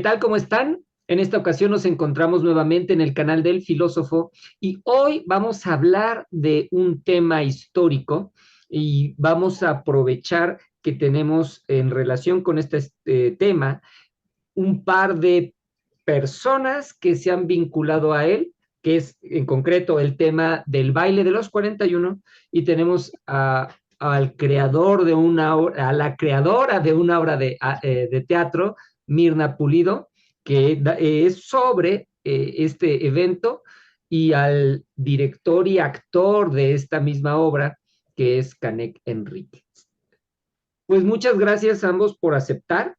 ¿Qué tal? ¿Cómo están? En esta ocasión nos encontramos nuevamente en el canal del filósofo y hoy vamos a hablar de un tema histórico y vamos a aprovechar que tenemos en relación con este tema un par de personas que se han vinculado a él, que es en concreto el tema del baile de los 41, y tenemos al creador de una obra, a la creadora de una obra de teatro, Mirna Pulido, que es sobre este evento, y al director y actor de esta misma obra, que es Canek Enrique. Pues muchas gracias a ambos por aceptar.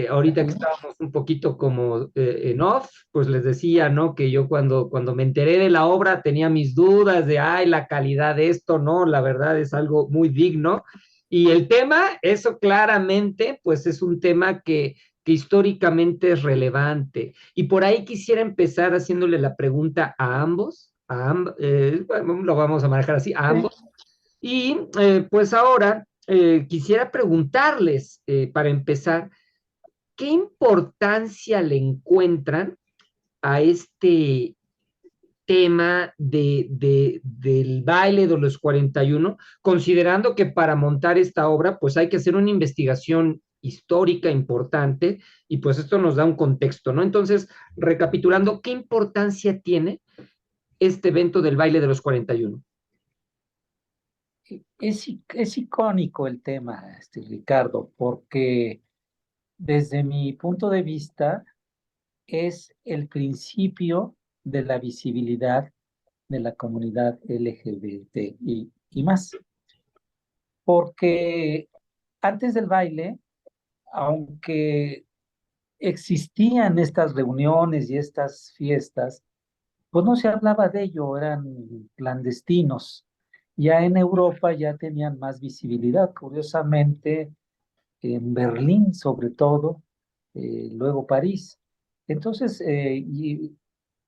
Ahorita que estábamos un poquito como en off, pues les decía, ¿no? Que yo cuando me enteré de la obra tenía mis dudas de, ay, la calidad de esto, ¿no? La verdad es algo muy digno. Y el tema, eso claramente, pues es un tema que históricamente es relevante. Y por ahí quisiera empezar haciéndole la pregunta a ambos, bueno, lo vamos a manejar así, a ambos. Y pues ahora quisiera preguntarles, para empezar, ¿qué importancia le encuentran a este tema del baile de los 41, considerando que para montar esta obra, pues hay que hacer una investigación histórica importante y pues esto nos da un contexto, ¿no? Entonces, recapitulando, ¿qué importancia tiene este evento del baile de los 41? Es icónico el tema, Ricardo, porque desde mi punto de vista es el principio de la visibilidad de la comunidad LGBTI y más, porque antes del baile, aunque existían estas reuniones y estas fiestas, pues no se hablaba de ello, eran clandestinos. Ya en Europa ya tenían más visibilidad. Curiosamente, en Berlín sobre todo, luego París. Entonces, y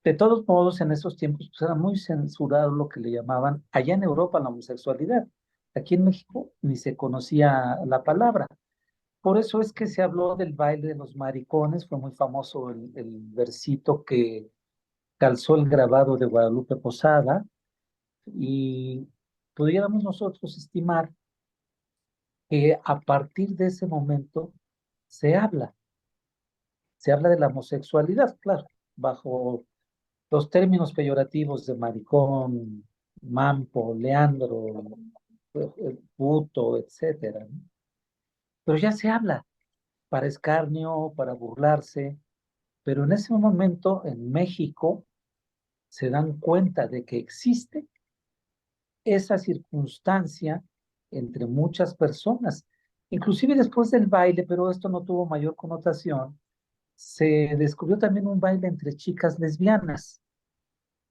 de todos modos, en esos tiempos pues era muy censurado lo que le llamaban allá en Europa la homosexualidad. Aquí en México ni se conocía la palabra. Por eso es que se habló del baile de los maricones, fue muy famoso el versito que calzó el grabado de Guadalupe Posada, y pudiéramos nosotros estimar que a partir de ese momento se habla, se habla de la homosexualidad, claro, bajo los términos peyorativos de maricón, mampo, leandro, puto, etcétera, ¿no? Pero ya se habla para escarnio, para burlarse, pero en ese momento en México se dan cuenta de que existe esa circunstancia entre muchas personas, inclusive después del baile, pero esto no tuvo mayor connotación, se descubrió también un baile entre chicas lesbianas,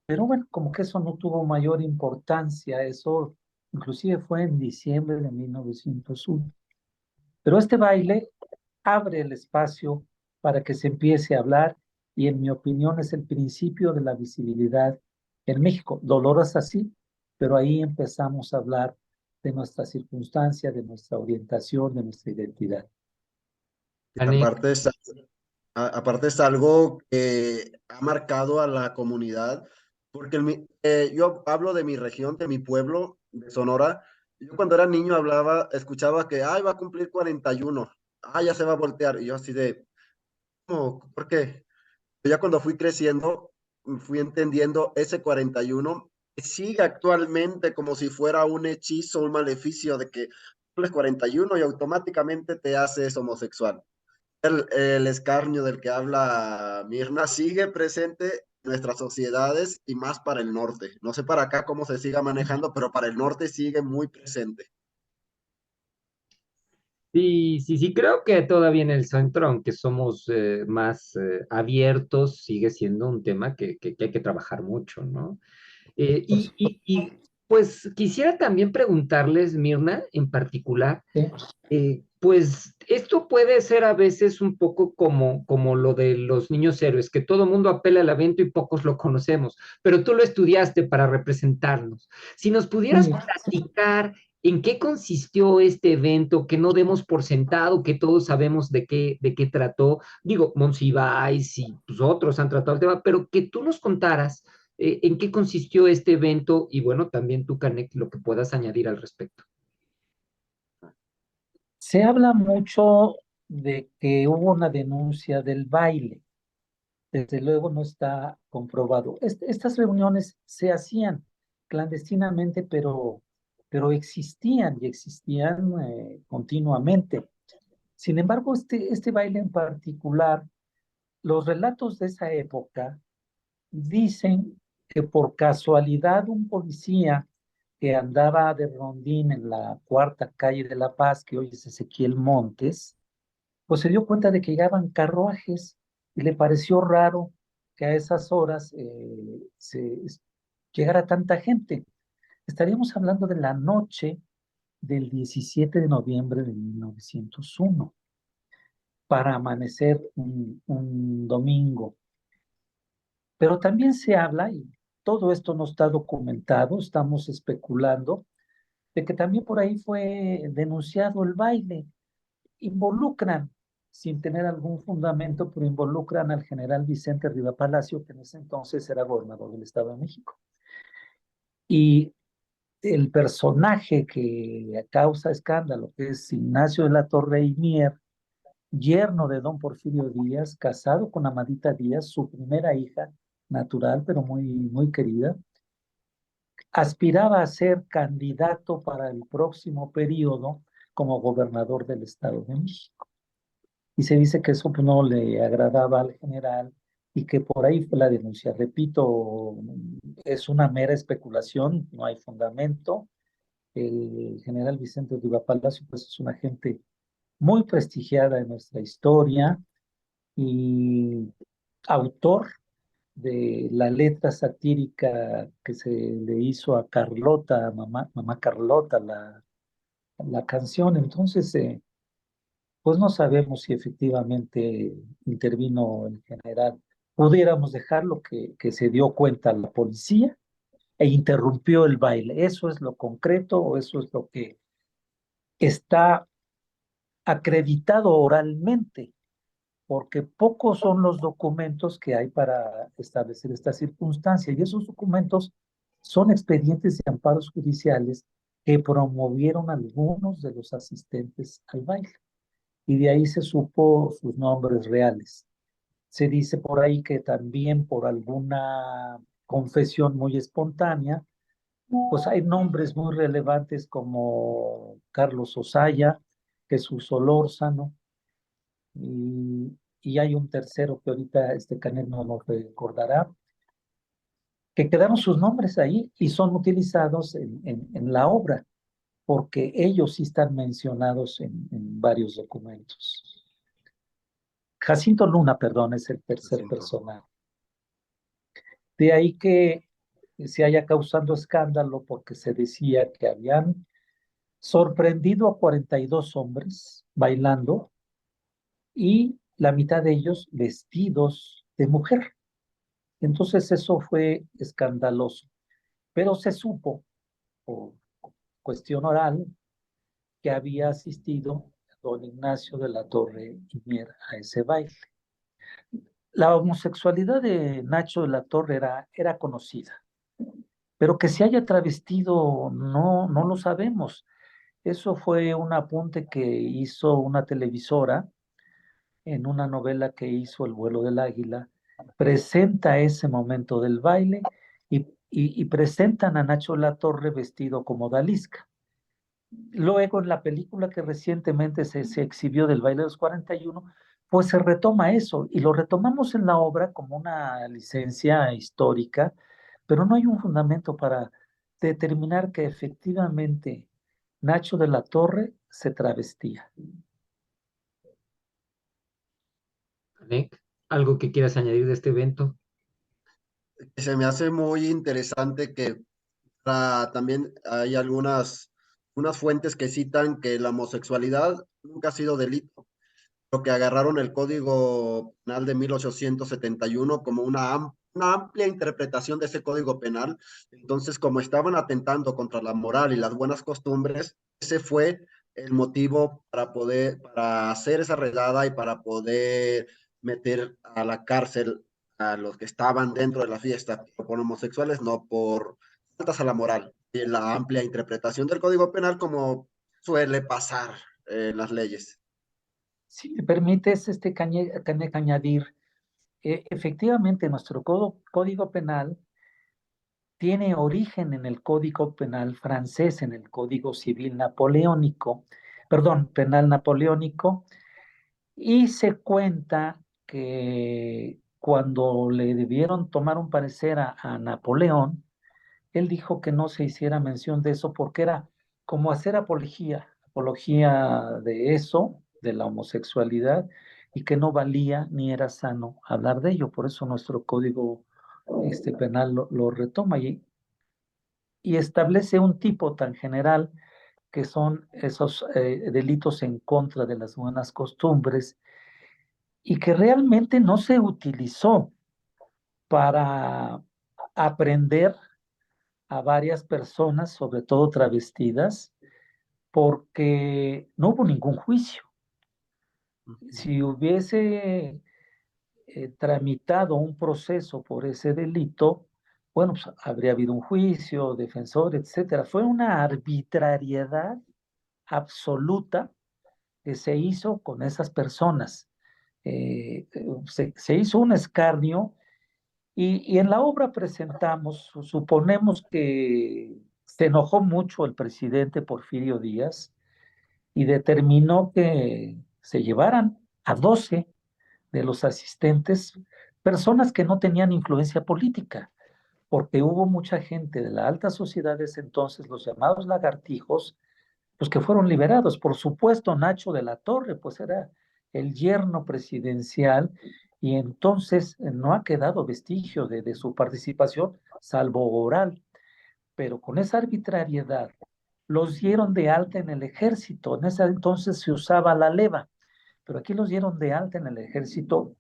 pero bueno, como que eso no tuvo mayor importancia, eso inclusive fue en diciembre de 1901. Pero este baile abre el espacio para que se empiece a hablar y en mi opinión es el principio de la visibilidad en México. Dolorosa sí, pero ahí empezamos a hablar de nuestra circunstancia, de nuestra orientación, de nuestra identidad. Y aparte es algo que ha marcado a la comunidad, porque yo hablo de mi región, de mi pueblo, de Sonora. Yo cuando era niño escuchaba que, ay, va a cumplir 41, ya se va a voltear. Y yo así de, ¿cómo? ¿Por qué? Ya cuando fui creciendo, fui entendiendo ese 41 que sigue actualmente como si fuera un hechizo, un maleficio de que cumples 41 y automáticamente te haces homosexual. El escarnio del que habla Mirna sigue presente en nuestras sociedades y más para el norte. No sé para acá cómo se siga manejando, pero para el norte sigue muy presente. Sí, sí, sí, creo que todavía en el centro, aunque somos más abiertos, sigue siendo un tema que hay que trabajar mucho, ¿no? Por supuesto. Pues quisiera también preguntarles, Mirna, en particular, ¿Sí? pues esto puede ser a veces un poco como lo de los niños héroes, que todo mundo apela al evento y pocos lo conocemos, pero tú lo estudiaste para representarnos. Si nos pudieras Sí. platicar ¿En qué consistió este evento? Que no demos por sentado, que todos sabemos de qué trató. Digo, Monsiváis y pues, otros han tratado el tema, pero que tú nos contaras en qué consistió este evento y bueno, también tú, Canek, lo que puedas añadir al respecto. Se habla mucho de que hubo una denuncia del baile. Desde luego no está comprobado. Estas reuniones se hacían clandestinamente, pero existían y existían continuamente. Sin embargo, este baile en particular, los relatos de esa época dicen que por casualidad un policía que andaba de rondín en la cuarta calle de La Paz, que hoy es Ezequiel Montes, pues se dio cuenta de que llegaban carruajes y le pareció raro que a esas horas llegara tanta gente. Estaríamos hablando de la noche del 17 de noviembre de 1901 para amanecer un domingo. Pero también se habla, y todo esto no está documentado, estamos especulando, de que también por ahí fue denunciado el baile. Involucran, sin tener algún fundamento, pero involucran al general Vicente Riva Palacio, que en ese entonces era gobernador del Estado de México. Y el personaje que causa escándalo, que es Ignacio de la Torre y Mier, yerno de don Porfirio Díaz, casado con Amadita Díaz, su primera hija natural, pero muy querida, aspiraba a ser candidato para el próximo periodo como gobernador del Estado de México. Y se dice que eso pues, no le agradaba al general y que por ahí fue la denuncia. Repito, es una mera especulación, no hay fundamento. El general Vicente Riva Palacio pues, es una gente muy prestigiada en nuestra historia y autor de la letra satírica que se le hizo a Carlota, a mamá Carlota, la canción. Entonces, pues no sabemos si efectivamente intervino el general. Pudiéramos dejarlo que se dio cuenta la policía e interrumpió el baile. Eso es lo concreto o eso es lo que está acreditado oralmente, porque pocos son los documentos que hay para establecer esta circunstancia. Y esos documentos son expedientes de amparos judiciales que promovieron algunos de los asistentes al baile. Y de ahí se supo sus nombres reales. Se dice por ahí que también por alguna confesión muy espontánea, pues hay nombres muy relevantes como Carlos Osaya, Jesús Solórzano, y hay un tercero que ahorita este Canet no lo recordará, que quedaron sus nombres ahí y son utilizados en la obra, porque ellos sí están mencionados en varios documentos. Jacinto Luna, perdón, es el tercer personaje. De ahí que se haya causando escándalo porque se decía que habían sorprendido a 42 hombres bailando y la mitad de ellos vestidos de mujer. Entonces eso fue escandaloso, pero se supo por cuestión oral que había asistido don Ignacio de la Torre y Mier a ese baile. La homosexualidad de Nacho de la Torre era conocida, pero que se haya travestido no lo sabemos. Eso fue un apunte que hizo una televisora en una novela que hizo El vuelo del águila. Presenta ese momento del baile y presentan a Nacho Latorre vestido como Dalisca. Luego, en la película que recientemente se exhibió del baile de los 41, pues se retoma eso y lo retomamos en la obra como una licencia histórica, pero no hay un fundamento para determinar que efectivamente Nacho de la Torre se travestía. Canek, ¿algo que quieras añadir de este evento? Se me hace muy interesante que también hay unas fuentes que citan que la homosexualidad nunca ha sido delito, lo que agarraron el Código Penal de 1871 como una una amplia interpretación de ese código penal. Entonces, como estaban atentando contra la moral y las buenas costumbres, ese fue el motivo para hacer esa redada y para poder meter a la cárcel a los que estaban dentro de la fiesta por homosexuales, no por faltas a la moral. Y la amplia interpretación del código penal como suele pasar en las leyes. Si me permites, añadir, efectivamente nuestro código penal tiene origen en el Código Penal francés, en el Código Civil napoleónico, perdón, penal napoleónico, y se cuenta que cuando le debieron tomar un parecer a Napoleón, él dijo que no se hiciera mención de eso porque era como hacer apología de eso, de la homosexualidad, y que no valía ni era sano hablar de ello. Por eso nuestro código penal lo retoma y establece un tipo tan general que son esos delitos en contra de las buenas costumbres y que realmente no se utilizó para aprender a varias personas, sobre todo travestidas, porque no hubo ningún juicio. Si hubiese tramitado un proceso por ese delito, bueno, pues habría habido un juicio, defensor, etcétera. Fue una arbitrariedad absoluta que se hizo con esas personas. Se hizo un escarnio y en la obra presentamos, suponemos que se enojó mucho el presidente Porfirio Díaz y determinó que se llevaran a 12 de los asistentes, personas que no tenían influencia política, porque hubo mucha gente de la alta sociedad de ese entonces, los llamados lagartijos, los que fueron liberados. Por supuesto, Nacho de la Torre, pues era el yerno presidencial y entonces no ha quedado vestigio de su participación, salvo oral, pero con esa arbitrariedad los dieron de alta en el ejército. En ese entonces se usaba la leva, pero aquí los dieron de alta en el ejército.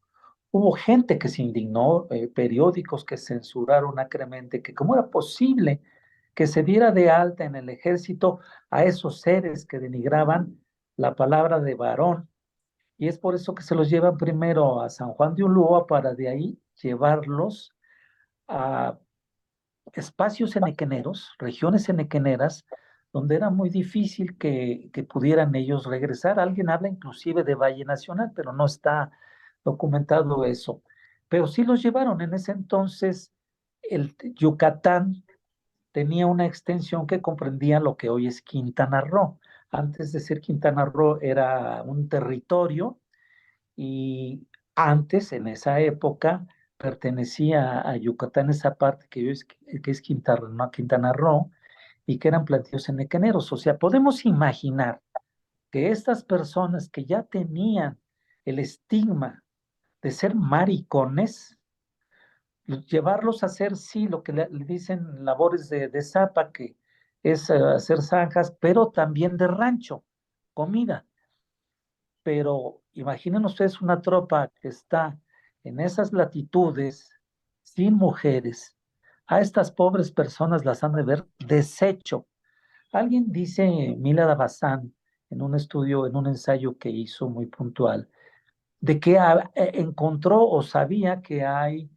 Hubo gente que se indignó, periódicos que censuraron acremente que cómo era posible que se diera de alta en el ejército a esos seres que denigraban la palabra de varón. Y es por eso que se los llevan primero a San Juan de Ulúa para de ahí llevarlos a espacios enequeneros, regiones enequeneras, donde era muy difícil que pudieran ellos regresar. Alguien habla inclusive de Valle Nacional, pero no está documentado eso. Pero sí los llevaron. En ese entonces, el Yucatán tenía una extensión que comprendía lo que hoy es Quintana Roo. Antes de ser Quintana Roo era un territorio y antes, en esa época, pertenecía a Yucatán, esa parte que es Quintana Roo, y que eran plantíos enequeneros. O sea, podemos imaginar que estas personas que ya tenían el estigma de ser maricones, llevarlos a hacer, sí, lo que le dicen labores de zapa, que es hacer zanjas, pero también de rancho, comida. Pero imaginen ustedes una tropa que está en esas latitudes, sin mujeres. A estas pobres personas las han de ver desecho. Alguien dice, Mila Bazán, en un estudio, en un ensayo que hizo muy puntual, de que encontró o sabía que hay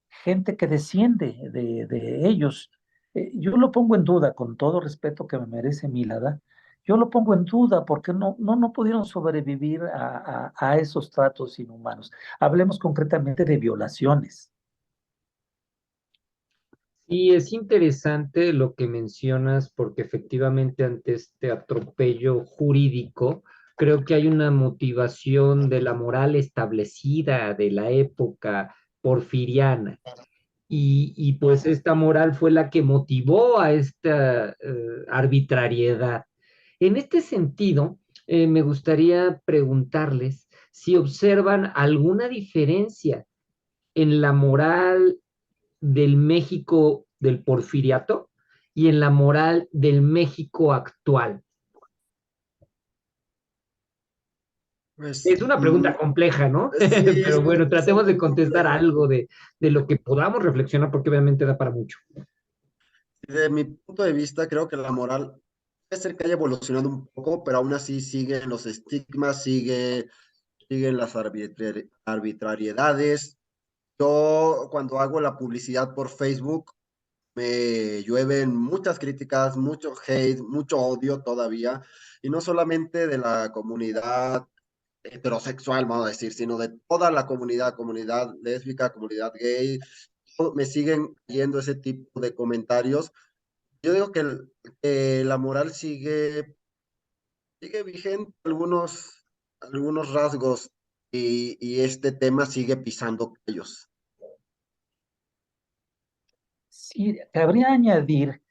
gente que desciende de ellos. Yo lo pongo en duda, con todo respeto que me merece Milada, yo lo pongo en duda porque no pudieron sobrevivir a esos tratos inhumanos. Hablemos concretamente de violaciones. Y es interesante lo que mencionas porque efectivamente ante este atropello jurídico, creo que hay una motivación de la moral establecida de la época porfiriana. Y pues esta moral fue la que motivó a esta arbitrariedad. En este sentido, me gustaría preguntarles si observan alguna diferencia en la moral del México del porfiriato y en la moral del México actual. Pues, Es una pregunta compleja, ¿no? sí, Pero bueno, es tratemos de muy contestar compleja. algo de lo que podamos reflexionar, porque obviamente da para mucho. De mi punto de vista, creo que la moral puede ser que haya evolucionado un poco, pero aún así siguen los estigmas, siguen las arbitrariedades. Yo cuando hago la publicidad por Facebook, me llueven muchas críticas, mucho hate, mucho odio todavía, y no solamente de la comunidad heterosexual, vamos a decir, sino de toda la comunidad, comunidad lésbica, comunidad gay, me siguen yendo ese tipo de comentarios. Yo digo que, que la moral sigue vigente algunos rasgos y este tema sigue pisando callos. Sí, cabría añadir,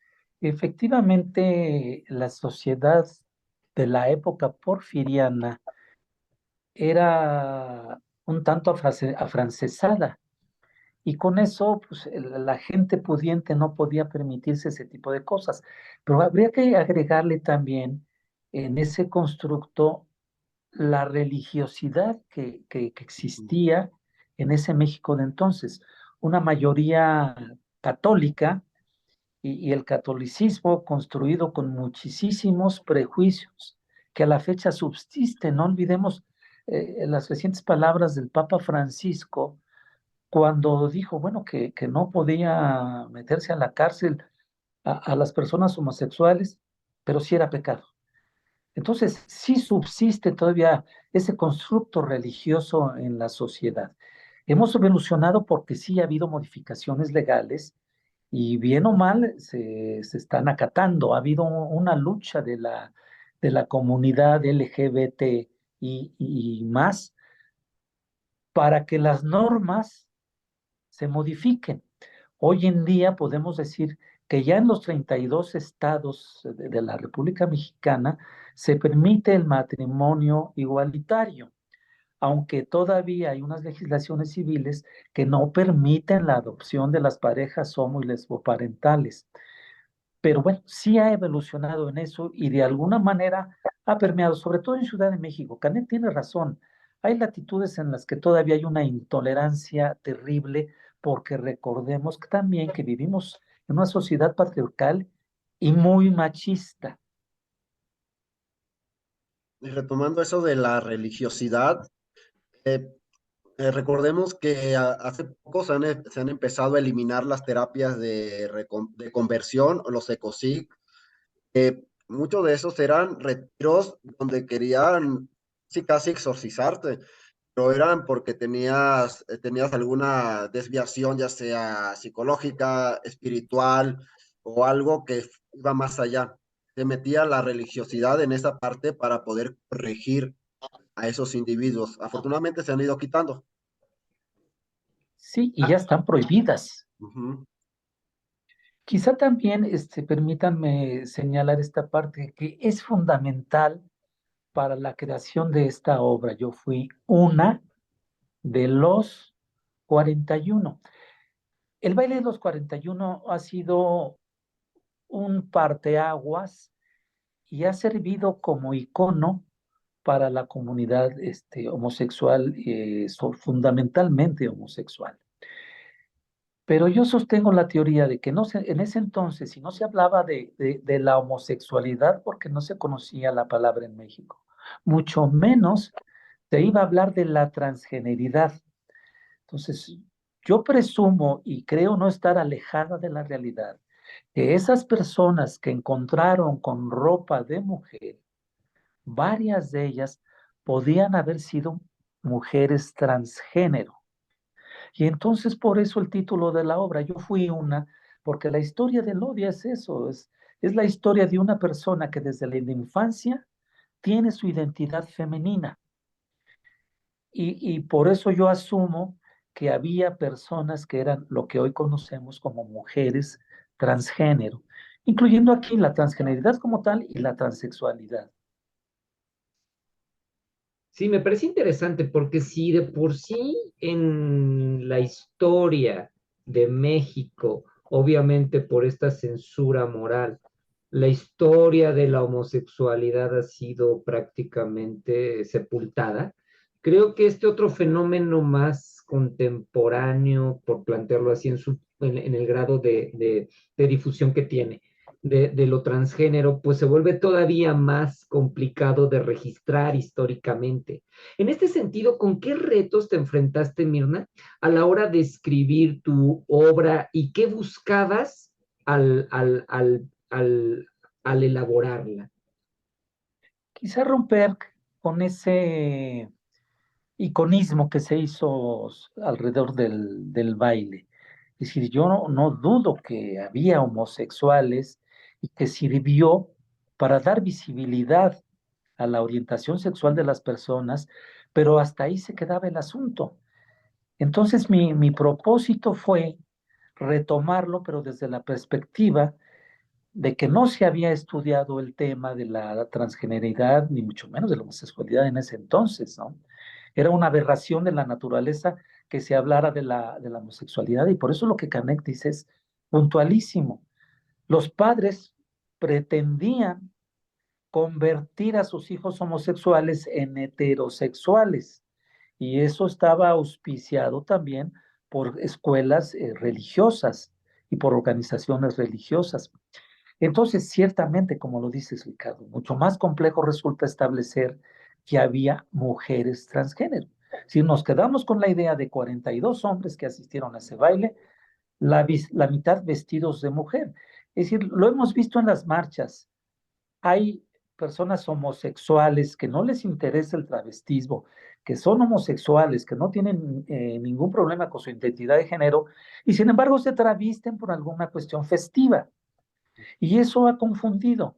efectivamente, la sociedad de la época porfiriana era un tanto afrancesada y con eso pues, la gente pudiente no podía permitirse ese tipo de cosas. Pero habría que agregarle también en ese constructo la religiosidad que existía en ese México de entonces, una mayoría católica y el catolicismo construido con muchísimos prejuicios que a la fecha subsisten. No olvidemos las recientes palabras del Papa Francisco cuando dijo, bueno, que no podía meterse a la cárcel a las personas homosexuales, pero sí era pecado. Entonces, sí subsiste todavía ese constructo religioso en la sociedad. Hemos evolucionado porque sí ha habido modificaciones legales y bien o mal se están acatando. Ha habido una lucha de la comunidad LGBT y más para que las normas se modifiquen. Hoy en día podemos decir que ya en los 32 estados de la República Mexicana se permite el matrimonio igualitario, aunque todavía hay unas legislaciones civiles que no permiten la adopción de las parejas homo y lesboparentales. Pero bueno, sí ha evolucionado en eso y de alguna manera ha permeado, sobre todo en Ciudad de México. Canet tiene razón. Hay latitudes en las que todavía hay una intolerancia terrible, porque recordemos que también que vivimos en una sociedad patriarcal y muy machista. Y retomando eso de la religiosidad, eh, recordemos que hace poco se han empezado a eliminar las terapias de conversión, o los ECOSIG. Muchos de esos eran retiros donde querían, sí, casi exorcizarte, pero eran porque tenías alguna desviación, ya sea psicológica, espiritual o algo que iba más allá. Se metía la religiosidad en esa parte para poder corregir a esos individuos. Afortunadamente se han ido quitando. Sí, y ya están prohibidas. Ujú. Quizá también permítanme señalar esta parte que es fundamental para la creación de esta obra. Yo fui una de los 41. El baile de los 41 ha sido un parteaguas y ha servido como icono para la comunidad homosexual, fundamentalmente homosexual. Pero yo sostengo la teoría de que en ese entonces, si no se hablaba de la homosexualidad, porque no se conocía la palabra en México, mucho menos se iba a hablar de la transgeneridad. Entonces, yo presumo y creo no estar alejada de la realidad, que esas personas que encontraron con ropa de mujer, varias de ellas podían haber sido mujeres transgénero. Y entonces por eso el título de la obra, yo fui una, porque la historia de Lodia es eso, es la historia de una persona que desde la infancia tiene su identidad femenina. Y por eso yo asumo que había personas que eran lo que hoy conocemos como mujeres transgénero, incluyendo aquí la transgeneridad como tal y la transexualidad. Sí, me parece interesante porque si de por sí en la historia de México, obviamente por esta censura moral, la historia de la homosexualidad ha sido prácticamente sepultada. Creo que este otro fenómeno más contemporáneo, por plantearlo así, en el grado de difusión que tiene, de lo transgénero, pues se vuelve todavía más complicado de registrar históricamente. En este sentido, ¿con qué retos te enfrentaste, Mirna, a la hora de escribir tu obra y qué buscabas al elaborarla? Quizá romper con ese iconismo que se hizo alrededor del baile. Es decir, yo no dudo que había homosexuales y que sirvió para dar visibilidad a la orientación sexual de las personas, pero hasta ahí se quedaba el asunto. Entonces mi propósito fue retomarlo, pero desde la perspectiva de que no se había estudiado el tema de la transgeneridad, ni mucho menos de la homosexualidad en ese entonces, ¿no? Era una aberración de la naturaleza que se hablara de la homosexualidad, y por eso lo que Canek dice es puntualísimo. Los padres pretendían convertir a sus hijos homosexuales en heterosexuales, y eso estaba auspiciado también por escuelas religiosas y por organizaciones religiosas. Entonces, ciertamente, como lo dices, Ricardo, mucho más complejo resulta establecer que había mujeres transgénero. Si nos quedamos con la idea de 42 hombres que asistieron a ese baile, la mitad vestidos de mujer. Es decir, lo hemos visto en las marchas. Hay personas homosexuales que no les interesa el travestismo, que son homosexuales, que no tienen ningún problema con su identidad de género, y sin embargo se travisten por alguna cuestión festiva. Y eso ha confundido,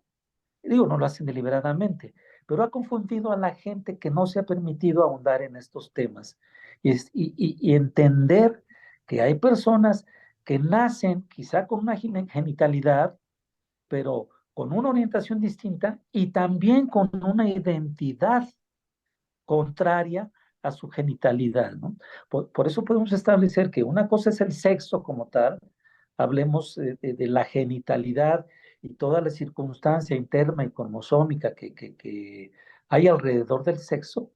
digo, no lo hacen deliberadamente, pero ha confundido a la gente que no se ha permitido ahondar en estos temas y entender que hay personas que nacen quizá con una genitalidad, pero con una orientación distinta y también con una identidad contraria a su genitalidad, ¿no? Por eso podemos establecer que una cosa es el sexo como tal, hablemos de la genitalidad y toda la circunstancia interna y cromosómica que hay alrededor del sexo,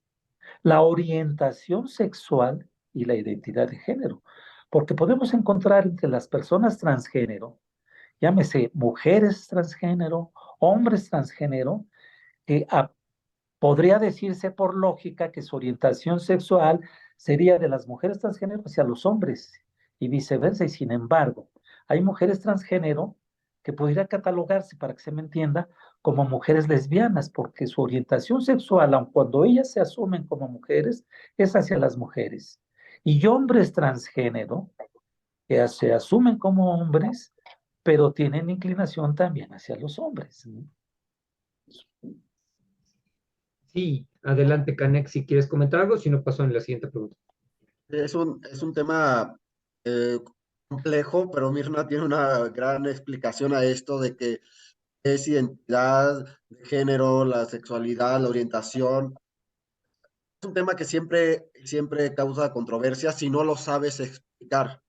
la orientación sexual y la identidad de género. Porque podemos encontrar entre las personas transgénero, llámese mujeres transgénero, hombres transgénero, que podría decirse por lógica que su orientación sexual sería de las mujeres transgénero hacia los hombres y viceversa. Y sin embargo, hay mujeres transgénero que podría catalogarse, para que se me entienda, como mujeres lesbianas, porque su orientación sexual, aun cuando ellas se asumen como mujeres, es hacia las mujeres. Y hombres transgénero que se asumen como hombres, pero tienen inclinación también hacia los hombres, ¿no? Sí, adelante, Canek, si quieres comentar algo, si no paso en la siguiente pregunta. Es un tema eh, complejo, pero Mirna tiene una gran explicación a esto de que es identidad de género, la sexualidad, la orientación. Es un tema que siempre causa controversia si no lo sabes explicar.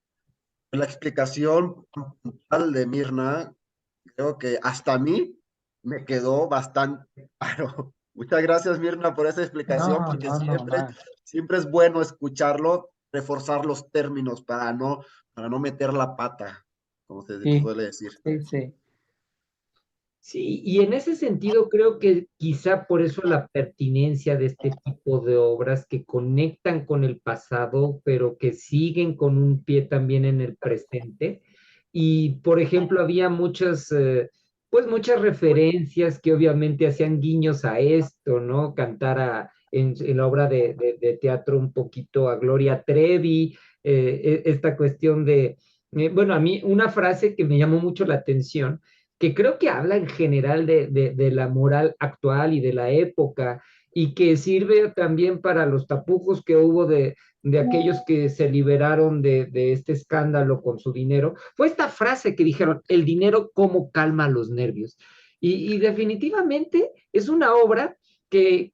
La explicación puntual de Mirna, creo que hasta a mí me quedó bastante claro. Muchas gracias, Mirna, por esa explicación, No, porque no, no, no. siempre es bueno escucharlo, reforzar los términos para no meter la pata, como se Sí, suele decir. sí, sí. Sí, y en ese sentido creo que quizá por eso la pertinencia de este tipo de obras que conectan con el pasado, pero que siguen con un pie también en el presente. Y, por ejemplo, había pues muchas referencias que obviamente hacían guiños a esto, ¿no? En la obra de teatro un poquito a Gloria Trevi, esta cuestión bueno, a mí una frase que me llamó mucho la atención que creo que habla en general de la moral actual y de la época, y que sirve también para los tapujos que hubo de aquellos que se liberaron de este escándalo con su dinero, fue esta frase que dijeron, el dinero cómo calma los nervios. Y definitivamente es una obra que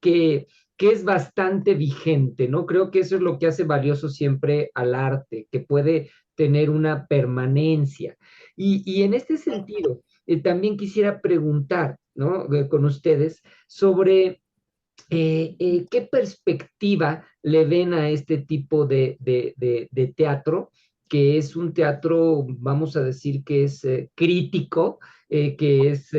es bastante vigente, ¿no? Creo que eso es lo que hace valioso siempre al arte, que puede tener una permanencia. Y en este sentido, también quisiera preguntar, ¿no? Con ustedes sobre ¿qué perspectiva le ven a este tipo de teatro, que es un teatro, vamos a decir, que es crítico, que es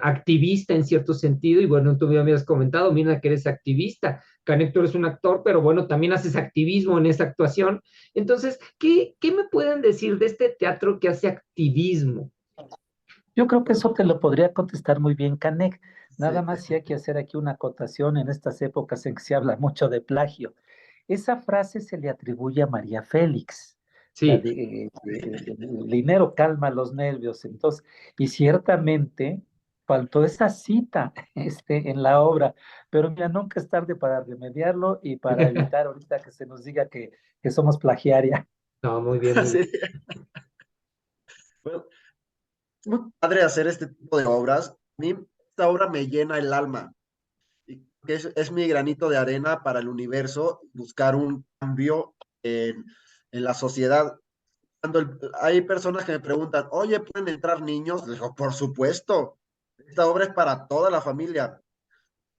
activista en cierto sentido? Y bueno, tú me habías comentado, mira, que eres activista. Canek, tú eres un actor, pero bueno, también haces activismo en esa actuación. Entonces, ¿qué me pueden decir de este teatro que hace activismo? Yo creo que eso te lo podría contestar muy bien Canek. Nada Sí, más si hay que hacer aquí una acotación en estas épocas en que se habla mucho de plagio. Esa frase se le atribuye a María Félix, la Sí. de el dinero calma los nervios. Entonces, y ciertamente faltó esa cita en la obra, pero mira, nunca es tarde para remediarlo y para evitar ahorita que se nos diga que somos plagiaria. No, muy bien, muy bien. sí. Bueno, es muy padre hacer este tipo de obras. A mí esta obra me llena el alma. Y que es mi granito de arena para el universo, buscar un cambio en la sociedad. Hay personas que me preguntan, oye, ¿pueden entrar niños? Les digo, por supuesto, esta obra es para toda la familia.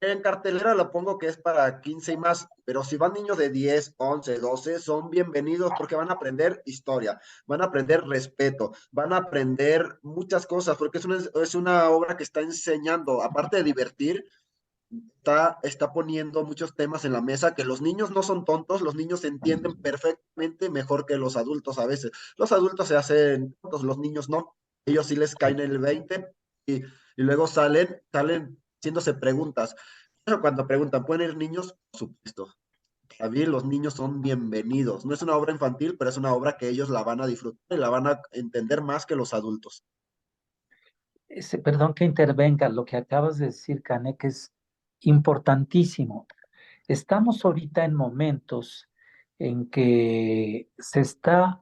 En cartelera lo pongo que es para 15 y más, pero si van niños de 10, 11, 12, son bienvenidos porque van a aprender historia, van a aprender respeto, van a aprender muchas cosas, porque es una obra que está enseñando, aparte de divertir, está poniendo muchos temas en la mesa que los niños no son tontos, los niños entienden perfectamente mejor que los adultos a veces. Los adultos se hacen tontos, los niños no. Ellos sí les caen el 20 y luego salen haciéndose preguntas. Pero cuando preguntan, ¿pueden ir niños? Por supuesto. A mí los niños son bienvenidos. No es una obra infantil, pero es una obra que ellos la van a disfrutar y la van a entender más que los adultos. Perdón que intervenga, lo que acabas de decir, Canek, es importantísimo. Estamos ahorita en momentos en que se está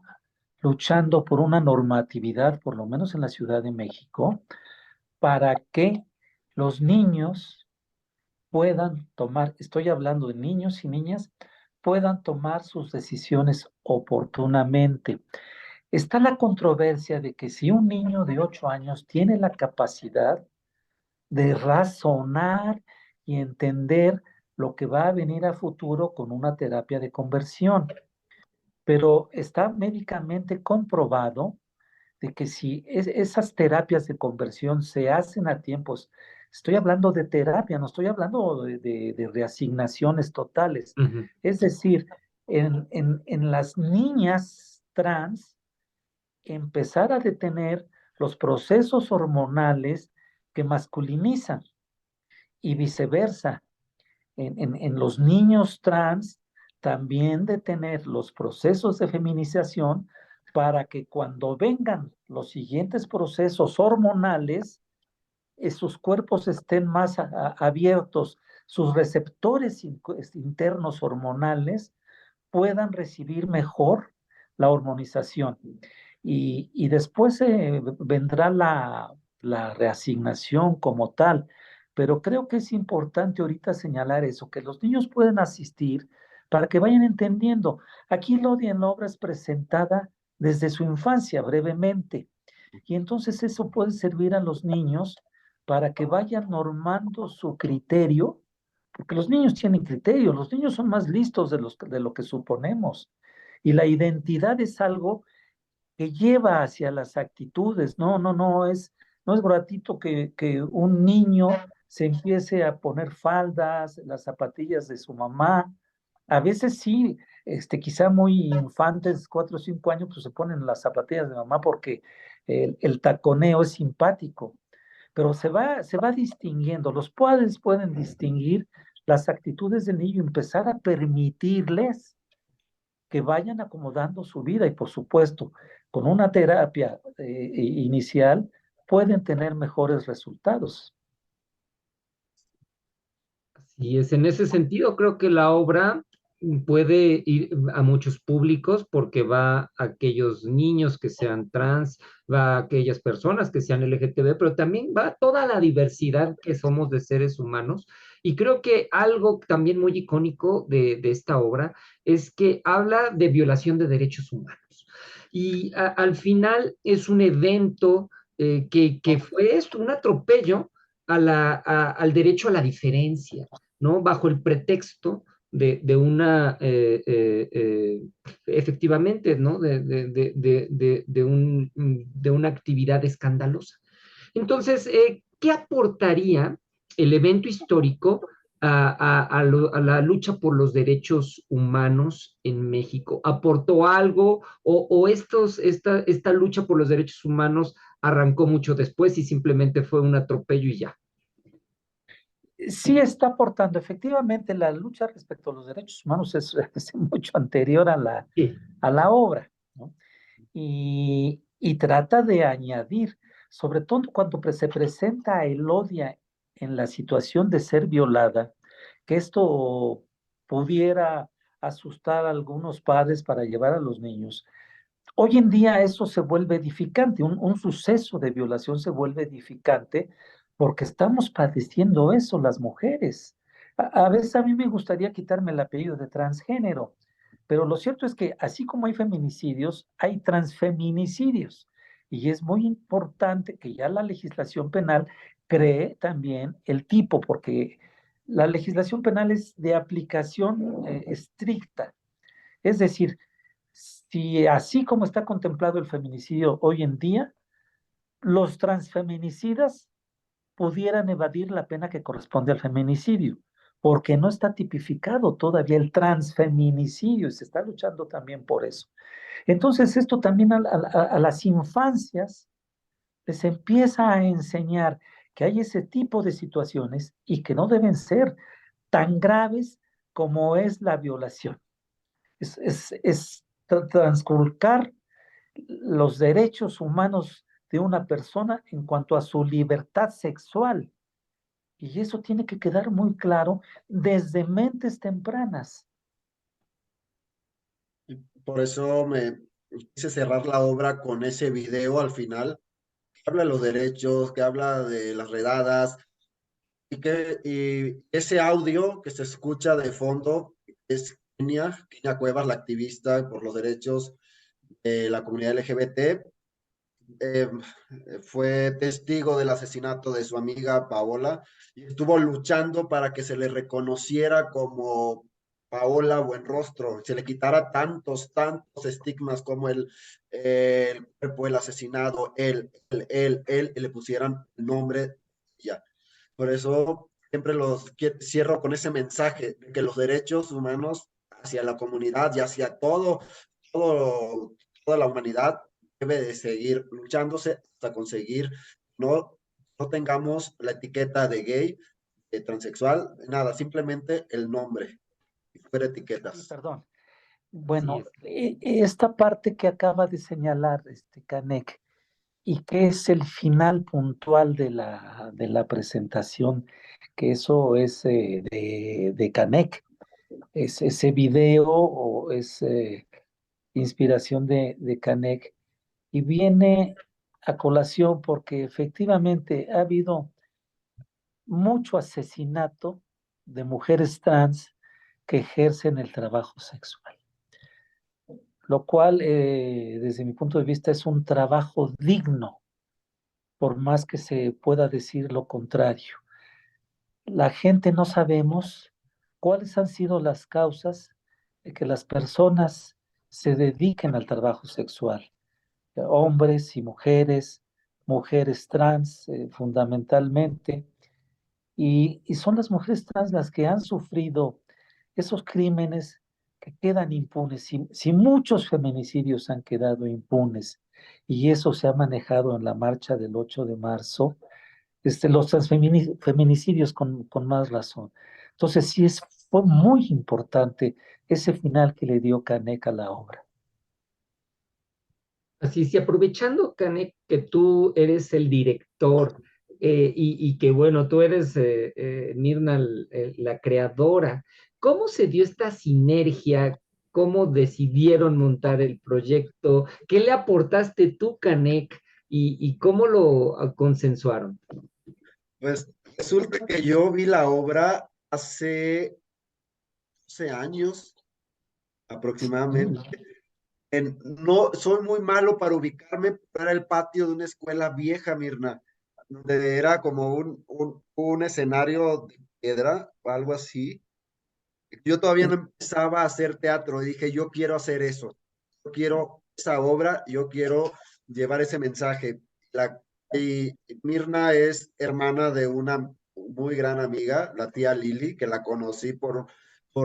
luchando por una normatividad, por lo menos en la Ciudad de México, para que los niños puedan tomar, estoy hablando de niños y niñas, puedan tomar sus decisiones oportunamente. Está la controversia de que si un niño de 8 años tiene la capacidad de razonar y entender lo que va a venir a futuro con una terapia de conversión. Pero está médicamente comprobado de que si esas terapias de conversión se hacen a tiempos, estoy hablando de terapia, no estoy hablando de reasignaciones totales. Ujú. Es decir, en las niñas trans, empezar a detener los procesos hormonales que masculinizan y viceversa. En los niños trans, también detener los procesos de feminización para que cuando vengan los siguientes procesos hormonales, sus cuerpos estén más abiertos, sus receptores internos hormonales puedan recibir mejor la hormonización. Y después vendrá la reasignación como tal. Pero creo que es importante ahorita señalar eso, que los niños pueden asistir para que vayan entendiendo. Aquí en la obra es presentada desde su infancia brevemente. Y entonces eso puede servir a los niños para que vayan normando su criterio, porque los niños tienen criterio, los niños son más listos de lo que suponemos. Y la identidad es algo que lleva hacia las actitudes. No es gratuito que un niño se empiece a poner faldas, las zapatillas de su mamá. A veces sí, quizá muy infantes, 4 o 5 años, pues se ponen las zapatillas de mamá porque el taconeo es simpático, pero se va distinguiendo. Los padres pueden distinguir las actitudes del niño y empezar a permitirles que vayan acomodando su vida y por supuesto, con una terapia inicial pueden tener mejores resultados. Y es en ese sentido, creo que la obra puede ir a muchos públicos porque va a aquellos niños que sean trans, va a aquellas personas que sean LGTB, pero también va a toda la diversidad que somos de seres humanos. Y creo que algo también muy icónico de esta obra es que habla de violación de derechos humanos. Y al final es un evento que fue esto, un atropello al derecho a la diferencia, ¿no? Bajo el pretexto de una, efectivamente, ¿no? De una actividad escandalosa. Entonces, ¿qué aportaría el evento histórico a la lucha por los derechos humanos en México? ¿Aportó algo o esta lucha por los derechos humanos arrancó mucho después y simplemente fue un atropello y ya? Sí está aportando. Efectivamente, la lucha respecto a los derechos humanos es mucho anterior Sí. a la obra, ¿no? Y trata de añadir, sobre todo cuando se presenta a Elodia en la situación de ser violada, que esto pudiera asustar a algunos padres para llevar a los niños. Hoy en día eso se vuelve edificante, un suceso de violación se vuelve edificante porque estamos padeciendo eso las mujeres. A veces a mí me gustaría quitarme el apellido de transgénero, pero lo cierto es que así como hay feminicidios, hay transfeminicidios. Y es muy importante que ya la legislación penal cree también el tipo, porque la legislación penal es de aplicación estricta. Es decir, si así como está contemplado el feminicidio hoy en día, los transfeminicidas pudieran evadir la pena que corresponde al feminicidio, porque no está tipificado todavía el transfeminicidio y se está luchando también por eso. Entonces, esto también a las infancias les empieza a enseñar que hay ese tipo de situaciones y que no deben ser tan graves como es la violación. Es transculcar los derechos humanos de una persona en cuanto a su libertad sexual. Y eso tiene que quedar muy claro desde mentes tempranas. Y por eso me quise cerrar la obra con ese video al final, que habla de los derechos, que habla de las redadas, y ese audio que se escucha de fondo es Kenia Cuevas, la activista por los derechos de la comunidad LGBT. eh, Fue testigo del asesinato de su amiga Paola y estuvo luchando para que se le reconociera como Paola Buenrostro, se le quitara tantos estigmas como el cuerpo, el asesinado, él, y le pusieran el nombre ya. Por eso siempre cierro con ese mensaje de que los derechos humanos hacia la comunidad y hacia todo, toda la humanidad debe de seguir luchándose hasta conseguir no, no tengamos la etiqueta de gay, de transexual, nada, simplemente el nombre, fuera Sí, etiquetas. perdón. Así Bueno, es. esta parte que acaba de señalar Canek y que es el final puntual de la presentación, que eso es de Canek, es ese video o es inspiración de Canek y viene a colación porque efectivamente ha habido mucho asesinato de mujeres trans que ejercen el trabajo sexual, lo cual desde mi punto de vista es un trabajo digno, por más que se pueda decir lo contrario. La gente no sabemos cuáles han sido las causas de que las personas se dediquen al trabajo sexual, hombres y mujeres, mujeres trans fundamentalmente, y son las mujeres trans las que han sufrido esos crímenes que quedan impunes. Si muchos feminicidios han quedado impunes y eso se ha manejado en la marcha del 8 de marzo, los feminicidios con más razón. Entonces fue muy importante ese final que le dio Canek a la obra. Así, sí, aprovechando, Canek, que tú eres el director y que, bueno, tú eres, Mirna, la creadora, ¿cómo se dio esta sinergia? ¿Cómo decidieron montar el proyecto? ¿Qué le aportaste tú, Canek? Y cómo lo consensuaron? Pues resulta que yo vi la obra hace 12 años Sí, aproximadamente. No, soy muy malo para ubicarme, pero era el patio de una escuela vieja, Mirna, donde era como un escenario de piedra o algo así. Yo todavía no empezaba a hacer teatro y dije, yo quiero hacer eso, yo quiero esa obra, yo quiero llevar ese mensaje. Y Mirna es hermana de una muy gran amiga, la tía Lili, que la conocí por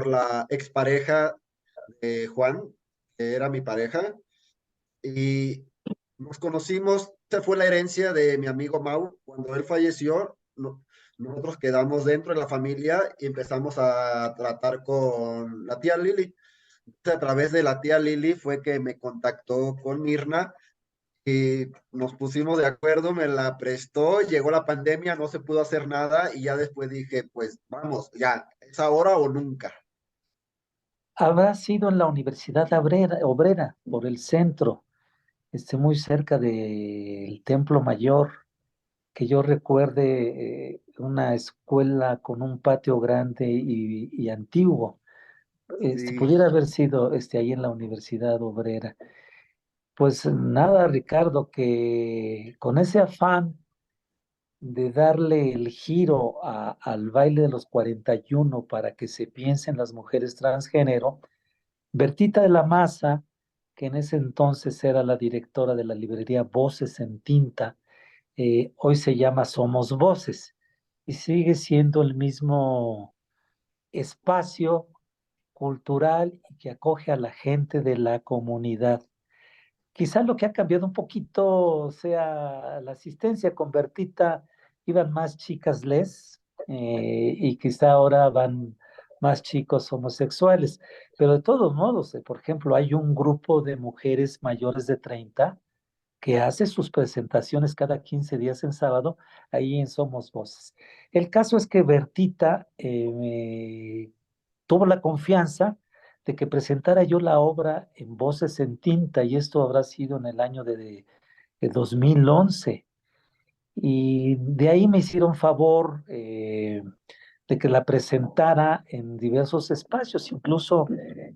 la expareja de Juan, que era mi pareja, y nos conocimos, esa fue la herencia de mi amigo Mau. Cuando él falleció, nosotros quedamos dentro de la familia y empezamos a tratar con la tía Lili. A través de la tía Lili fue que me contactó con Mirna y nos pusimos de acuerdo, me la prestó, llegó la pandemia, no se pudo hacer nada y ya después dije, pues vamos, ya, es ahora o nunca. Habrá sido en la Universidad Obrera, por el centro, muy cerca del Templo Mayor, que yo recuerde una escuela con un patio grande y antiguo. Sí, Pudiera haber sido ahí en la Universidad Obrera. Pues nada, Ricardo, que con ese afán de darle el giro al baile de los 41 para que se piense en las mujeres transgénero, Bertita de la Maza, que en ese entonces era la directora de la librería Voces en Tinta, hoy se llama Somos Voces y sigue siendo el mismo espacio cultural y que acoge a la gente de la comunidad. Quizás lo que ha cambiado un poquito sea la asistencia. Con Bertita iban más chicas les y quizá ahora van más chicos homosexuales. Pero de todos modos, por ejemplo, hay un grupo de mujeres mayores de 30 que hace sus presentaciones cada 15 días en sábado ahí en Somos Voces. El caso es que Bertita tuvo la confianza de que presentara yo la obra en Voces en Tinta, y esto habrá sido en el año de 2011. Y de ahí me hicieron favor de que la presentara en diversos espacios, incluso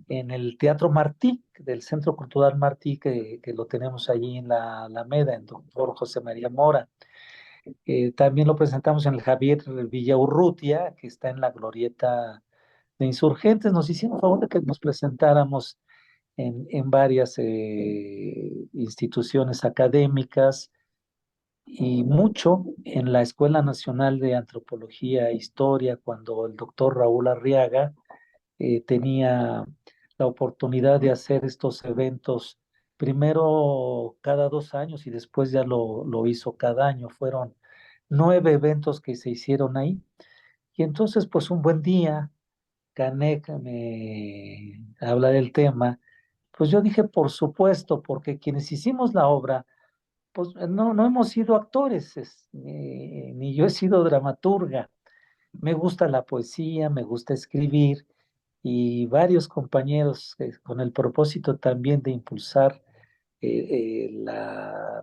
en el Teatro Martí, del Centro Cultural Martí, que lo tenemos allí en la Alameda, en Doctor José María Mora. También lo presentamos en el Javier Villaurrutia, que está en la Glorieta de Insurgentes. Nos hicieron favor de que nos presentáramos en varias instituciones académicas y mucho en la Escuela Nacional de Antropología e Historia, cuando el doctor Raúl Arriaga tenía la oportunidad de hacer estos eventos, primero cada 2 años y después ya lo hizo cada año. Fueron 9 eventos que se hicieron ahí. Y entonces, pues un buen día, Canek me habla del tema. Pues yo dije, por supuesto, porque quienes hicimos la obra, pues no hemos sido actores, ni yo he sido dramaturga. Me gusta la poesía, me gusta escribir, y varios compañeros con el propósito también de impulsar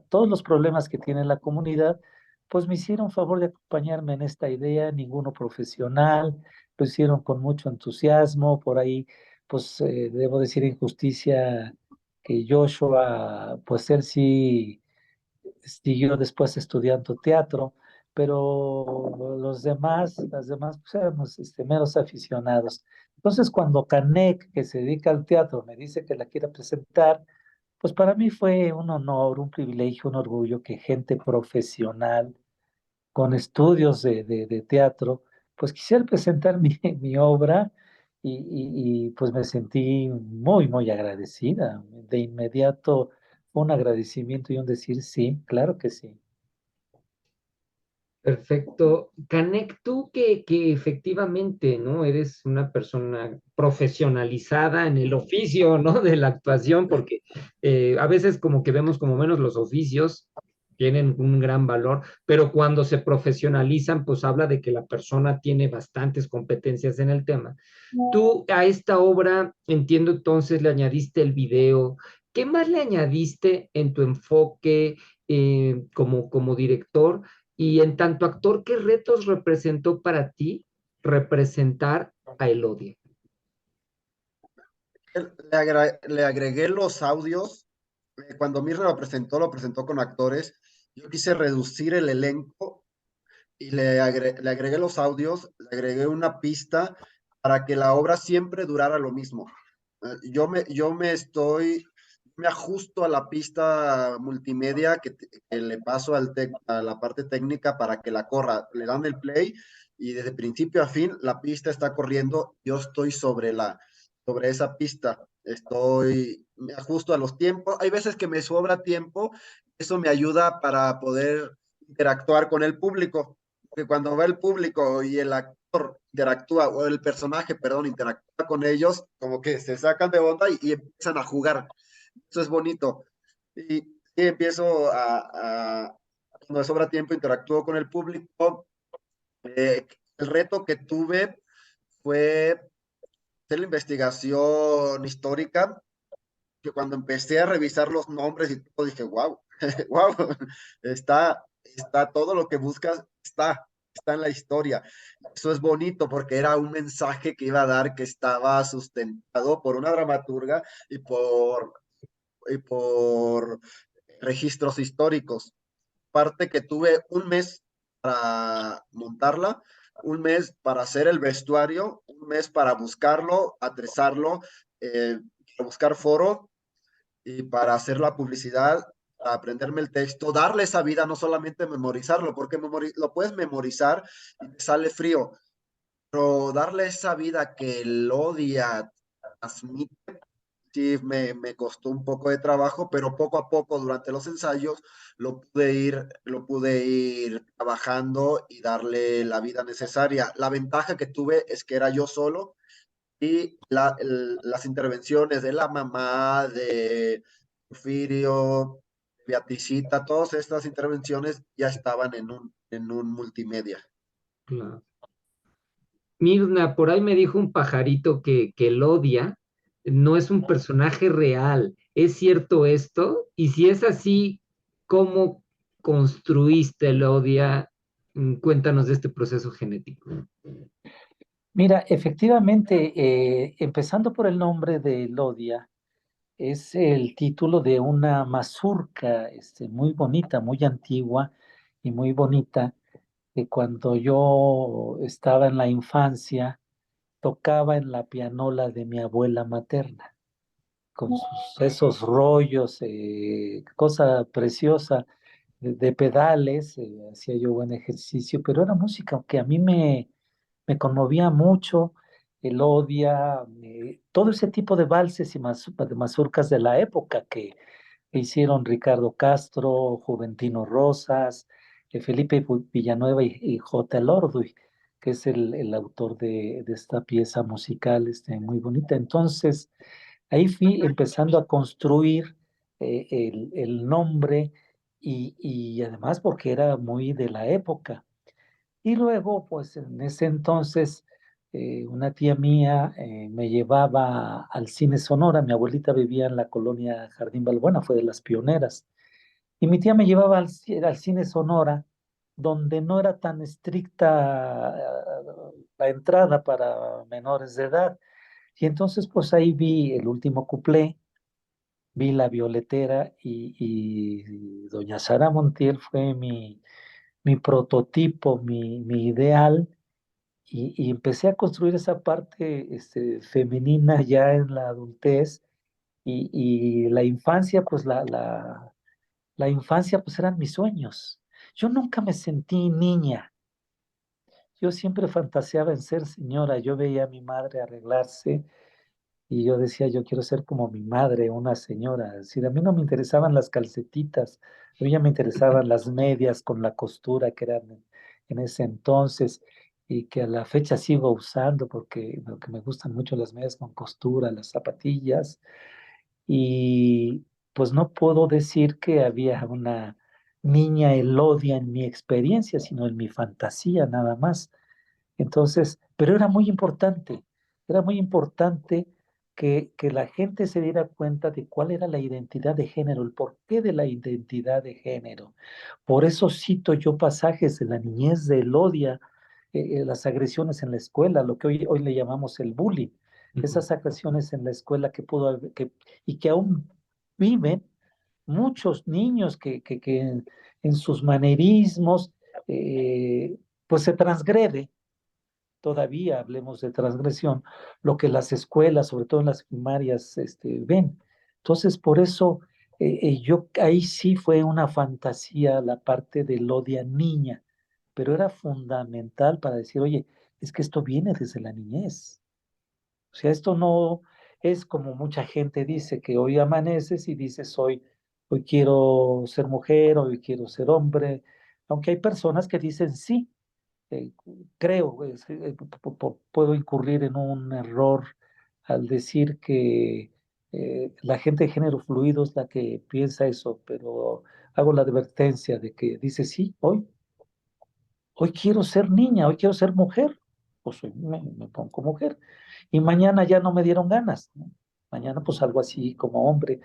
todos los problemas que tiene la comunidad, pues me hicieron favor de acompañarme en esta idea. Ninguno profesional, lo hicieron con mucho entusiasmo. Por ahí, pues debo decir en justicia que Joshua, pues él sí siguió después estudiando teatro, pero las demás, pues éramos meros aficionados. Entonces, cuando Canek, que se dedica al teatro, me dice que la quiere presentar, pues para mí fue un honor, un privilegio, un orgullo que gente profesional con estudios de teatro, pues quisiera presentar mi obra, pues me sentí muy, muy agradecida. De inmediato un agradecimiento y un decir sí, claro que sí. perfecto. Canek, tú que efectivamente, ¿no? Eres una persona profesionalizada en el oficio, ¿no? De la actuación, porque a veces como que vemos como menos los oficios, tienen un gran valor, pero cuando se profesionalizan, pues habla de que la persona tiene bastantes competencias en el tema. Tú a esta obra, entiendo entonces, le añadiste el video. ¿Qué más le añadiste en tu enfoque como director? Y en tanto actor, ¿qué retos representó para ti representar a Elodia? Le agregué los audios. Cuando Mirna lo presentó con actores. Yo quise reducir el elenco y le agregué los audios, le agregué una pista para que la obra siempre durara lo mismo. Me ajusto a la pista multimedia que le paso a la parte técnica para que la corra. Le dan el play y desde principio a fin la pista está corriendo. Yo estoy sobre esa pista. Me ajusto a los tiempos. Hay veces que me sobra tiempo. Eso me ayuda para poder interactuar con el público. Que cuando va el público y el actor interactúa, o el personaje, perdón, interactúa con ellos, como que se sacan de onda y empiezan a jugar. Eso es bonito. Y sí, cuando me sobra tiempo, interactúo con el público. El reto que tuve fue hacer la investigación histórica, que cuando empecé a revisar los nombres y todo, dije, wow, wow, está todo lo que buscas, está en la historia. Eso es bonito porque era un mensaje que iba a dar que estaba sustentado por una dramaturga y por registros históricos. Parte que tuve un mes para montarla, un mes para hacer el vestuario, un mes para buscarlo, atrezarlo, para buscar foro y para hacer la publicidad, para aprenderme el texto, darle esa vida, no solamente memorizarlo, porque lo puedes memorizar y te sale frío, pero darle esa vida que el odia transmite. Sí, me costó un poco de trabajo, pero poco a poco durante los ensayos lo pude ir trabajando y darle la vida necesaria. La ventaja que tuve es que era yo solo y las intervenciones de la mamá, de Porfirio, Beaticita, todas estas intervenciones ya estaban en un multimedia. Claro. Mirna, por ahí me dijo un pajarito que Elodia no es un personaje real. ¿Es cierto esto? Y si es así, ¿cómo construiste Elodia? Cuéntanos de este proceso genético. Mira, efectivamente, empezando por el nombre de Elodia, es el título de una mazurca muy bonita, muy antigua y muy bonita, que cuando yo estaba en la infancia tocaba en la pianola de mi abuela materna, con esos rollos, cosa preciosa de pedales, hacía yo buen ejercicio, pero era música que a mí me conmovía mucho, el Odia, todo ese tipo de valses y de mazurcas de la época que hicieron Ricardo Castro, Juventino Rosas, Felipe Villanueva y J. Lorduy, que es el autor de esta pieza musical muy bonita. Entonces, ahí fui empezando a construir el nombre y además porque era muy de la época. Y luego, pues en ese entonces, una tía mía me llevaba al cine Sonora. Mi abuelita vivía en la colonia Jardín Balbuena, fue de las pioneras. Y mi tía me llevaba al cine Sonora, donde no era tan estricta la entrada para menores de edad. Y entonces, pues ahí vi el último cuplé, vi La Violetera y doña Sara Montiel fue mi prototipo, mi ideal, y empecé a construir esa parte femenina ya en la adultez y la infancia, pues la infancia pues eran mis sueños. Yo nunca me sentí niña, yo siempre fantaseaba en ser señora, yo veía a mi madre arreglarse y yo decía, yo quiero ser como mi madre, una señora. Es decir, a mí no me interesaban las calcetitas, a mí ya me interesaban las medias con la costura que eran en ese entonces y que a la fecha sigo usando porque me gustan mucho las medias con costura, las zapatillas. Y pues no puedo decir que había una niña Elodia en mi experiencia, sino en mi fantasía nada más. Entonces, pero era muy importante que la gente se diera cuenta de cuál era la identidad de género, el porqué de la identidad de género. Por eso cito yo pasajes de la niñez de Elodia, las agresiones en la escuela, lo que hoy le llamamos el bullying. esas agresiones en la escuela que pudo haber, y que aún viven muchos niños que en sus manerismos, pues se transgrede, todavía hablemos de transgresión, lo que las escuelas, sobre todo en las primarias, ven. Entonces, por eso, yo ahí sí fue una fantasía la parte del odio a niña, pero era fundamental para decir, oye, es que esto viene desde la niñez. O sea, esto no es como mucha gente dice, que hoy amaneces y dices, hoy quiero ser mujer, hoy quiero ser hombre, aunque hay personas que dicen sí, eh, creo, puedo incurrir en un error al decir que la gente de género fluido es la que piensa eso, pero hago la advertencia de que dice sí, hoy quiero ser niña, hoy quiero ser mujer, pues hoy me pongo mujer. Y mañana ya no me dieron ganas, ¿no? Mañana pues algo así como hombre.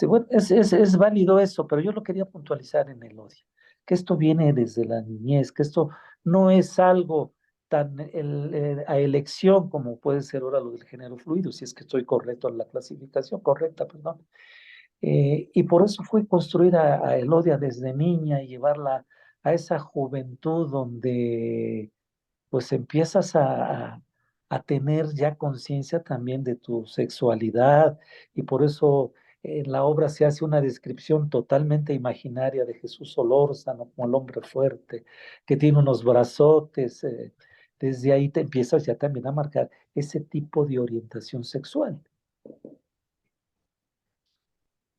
Bueno, es válido eso, pero yo lo quería puntualizar en el odio, que esto viene desde la niñez, que esto no es algo tan a elección como puede ser ahora lo del género fluido, si es que estoy correcto en la clasificación, correcta, perdón. Y por eso fue construir a Elodia desde niña y llevarla a esa juventud donde pues empiezas a tener ya conciencia también de tu sexualidad, y por eso en la obra se hace una descripción totalmente imaginaria de Jesús Solórzano como el hombre fuerte, que tiene unos brazotes. Desde ahí te empiezas ya también a marcar ese tipo de orientación sexual.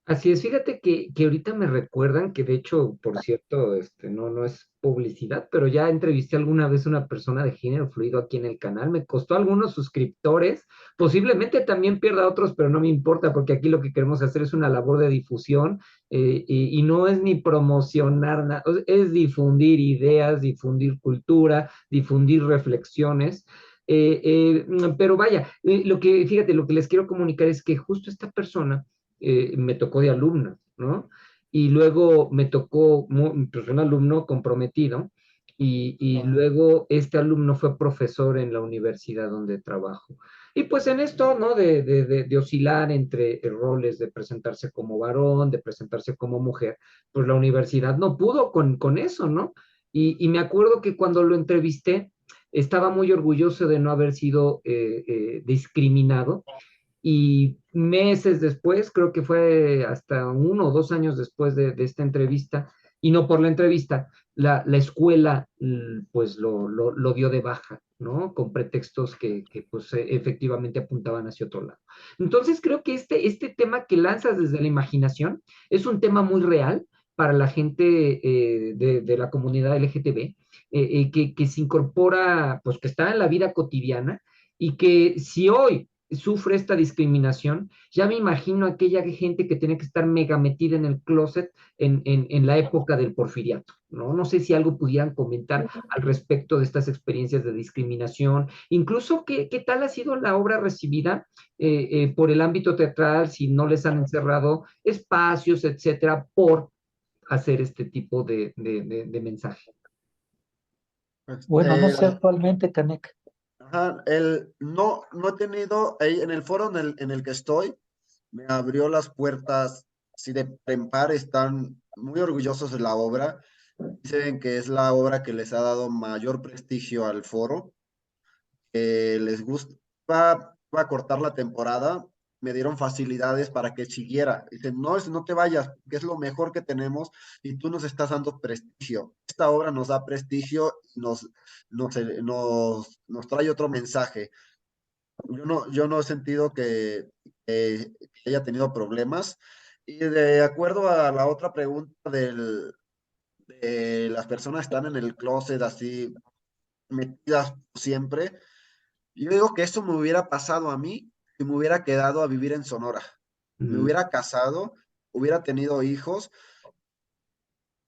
Así es, fíjate que ahorita me recuerdan que de hecho, por cierto, no es publicidad, pero ya entrevisté alguna vez a una persona de género fluido aquí en el canal, me costó algunos suscriptores, posiblemente también pierda otros, pero no me importa porque aquí lo que queremos hacer es una labor de difusión, y no es ni promocionar nada, es difundir ideas, difundir cultura, difundir reflexiones. Pero vaya, fíjate, lo que les quiero comunicar es que justo esta persona me tocó de alumna, ¿no? Y luego me tocó, pues, un alumno comprometido, y luego este alumno fue profesor en la universidad donde trabajo. Y pues en esto, ¿no? De oscilar entre roles, de presentarse como varón, de presentarse como mujer, pues la universidad no pudo con eso, ¿no? Y me acuerdo que cuando lo entrevisté, estaba muy orgulloso de no haber sido discriminado, y meses después, creo que fue hasta 1 o 2 años después de esta entrevista, y no por la entrevista, la escuela pues lo dio de baja, ¿no? Con pretextos que pues efectivamente apuntaban hacia otro lado. Entonces creo que este tema que lanzas desde la imaginación es un tema muy real para la gente de la comunidad LGTB, que se incorpora, pues que está en la vida cotidiana, y que si hoy sufre esta discriminación, ya me imagino aquella gente que tiene que estar mega metida en el closet en la época del porfiriato, ¿no? No sé si algo pudieran comentar al respecto de estas experiencias de discriminación, incluso qué tal ha sido la obra recibida por el ámbito teatral, si no les han encerrado espacios, etcétera, por hacer este tipo de mensaje. Bueno, no sé La- actualmente, Canek. ajá, no he tenido, ahí en el foro en el que estoy, me abrió las puertas, así de par en par, están muy orgullosos de la obra, dicen que es la obra que les ha dado mayor prestigio al foro, les gusta, va a cortar la temporada, me dieron facilidades para que siguiera. Dicen, no te vayas, que es lo mejor que tenemos y tú nos estás dando prestigio. Esta obra nos da prestigio y nos trae otro mensaje. Yo no he sentido que haya tenido problemas. Y de acuerdo a la otra pregunta de las personas que están en el closet así metidas siempre, yo digo que eso me hubiera pasado a mí si me hubiera quedado a vivir en Sonora. Me Mm. hubiera casado, hubiera tenido hijos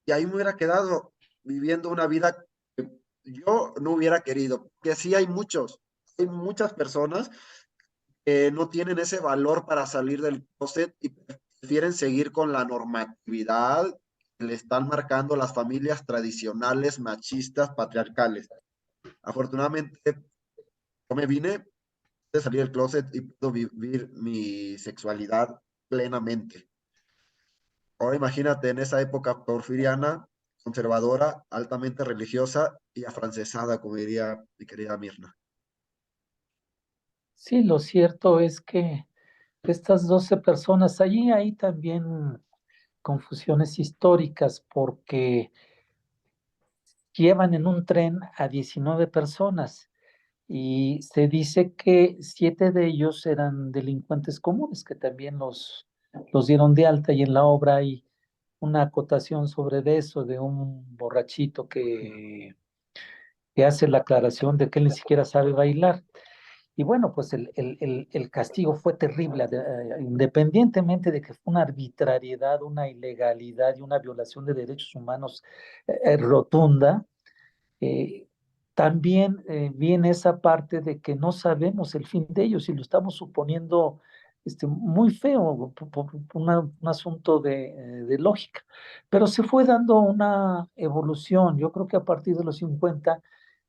y ahí me hubiera quedado viviendo una vida que yo no hubiera querido. Que sí hay muchas personas que no tienen ese valor para salir del closet y prefieren seguir con la normatividad que le están marcando las familias tradicionales, machistas, patriarcales. Afortunadamente, yo me vine de salir del closet y puedo vivir mi sexualidad plenamente. Ahora imagínate en esa época porfiriana, conservadora, altamente religiosa y afrancesada, como diría mi querida Mirna. Sí, lo cierto es que estas 12 personas, allí hay también confusiones históricas porque llevan en un tren a 19 personas y se dice que 7 de ellos eran delincuentes comunes, que también los dieron de alta, y en la obra hay una acotación sobre de eso, de un borrachito que hace la aclaración de que él ni siquiera sabe bailar. Y bueno, pues el castigo fue terrible, independientemente de que fue una arbitrariedad, una ilegalidad y una violación de derechos humanos rotunda. eh, También viene esa parte de que no sabemos el fin de ellos y lo estamos suponiendo muy feo por un asunto de lógica. Pero se fue dando una evolución. Yo creo que a partir de los 50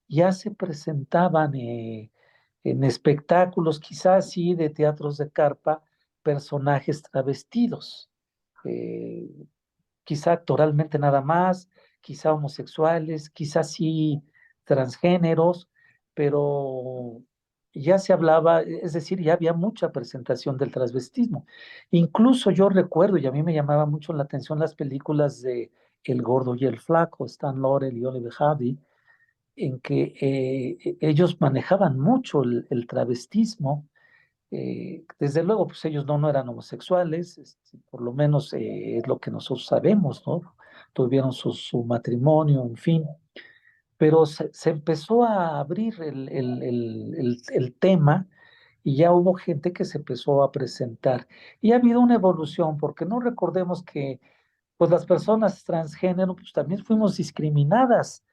ya se presentaban en espectáculos, quizás sí de teatros de carpa, personajes travestidos. Eh, Quizá actoralmente nada más, quizá homosexuales, quizá sí transgéneros, pero ya se hablaba, es decir, ya había mucha presentación del transvestismo. Incluso yo recuerdo, y a mí me llamaba mucho la atención las películas de El Gordo y el Flaco, Stan Laurel y Oliver Hardy, en que ellos manejaban mucho el travestismo. Desde luego, pues ellos no eran homosexuales, por lo menos es lo que nosotros sabemos, ¿no? Tuvieron su matrimonio, en fin, pero se empezó a abrir el tema y ya hubo gente que se empezó a presentar. Y ha habido una evolución, porque no recordemos que pues las personas transgénero pues también fuimos discriminadas.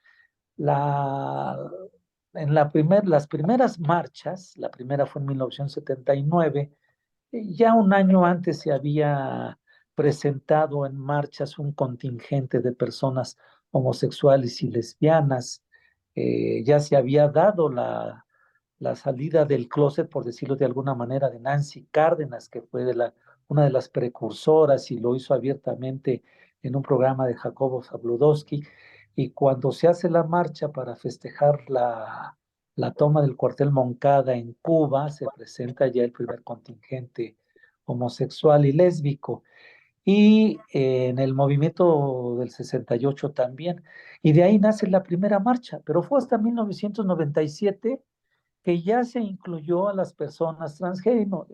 La, las primeras marchas, la primera fue en 1979. Ya un año antes se había presentado en marchas un contingente de personas homosexuales y lesbianas. Ya se había dado la salida del closet, por decirlo de alguna manera, de Nancy Cárdenas, que fue una de las precursoras y lo hizo abiertamente en un programa de Jacobo Zabludowski. Y cuando se hace la marcha para festejar la toma del cuartel Moncada en Cuba, se presenta ya el primer contingente homosexual y lésbico. Y en el movimiento del 68 también. Y de ahí nace la primera marcha, pero fue hasta 1997 que ya se incluyó a las personas transgénero,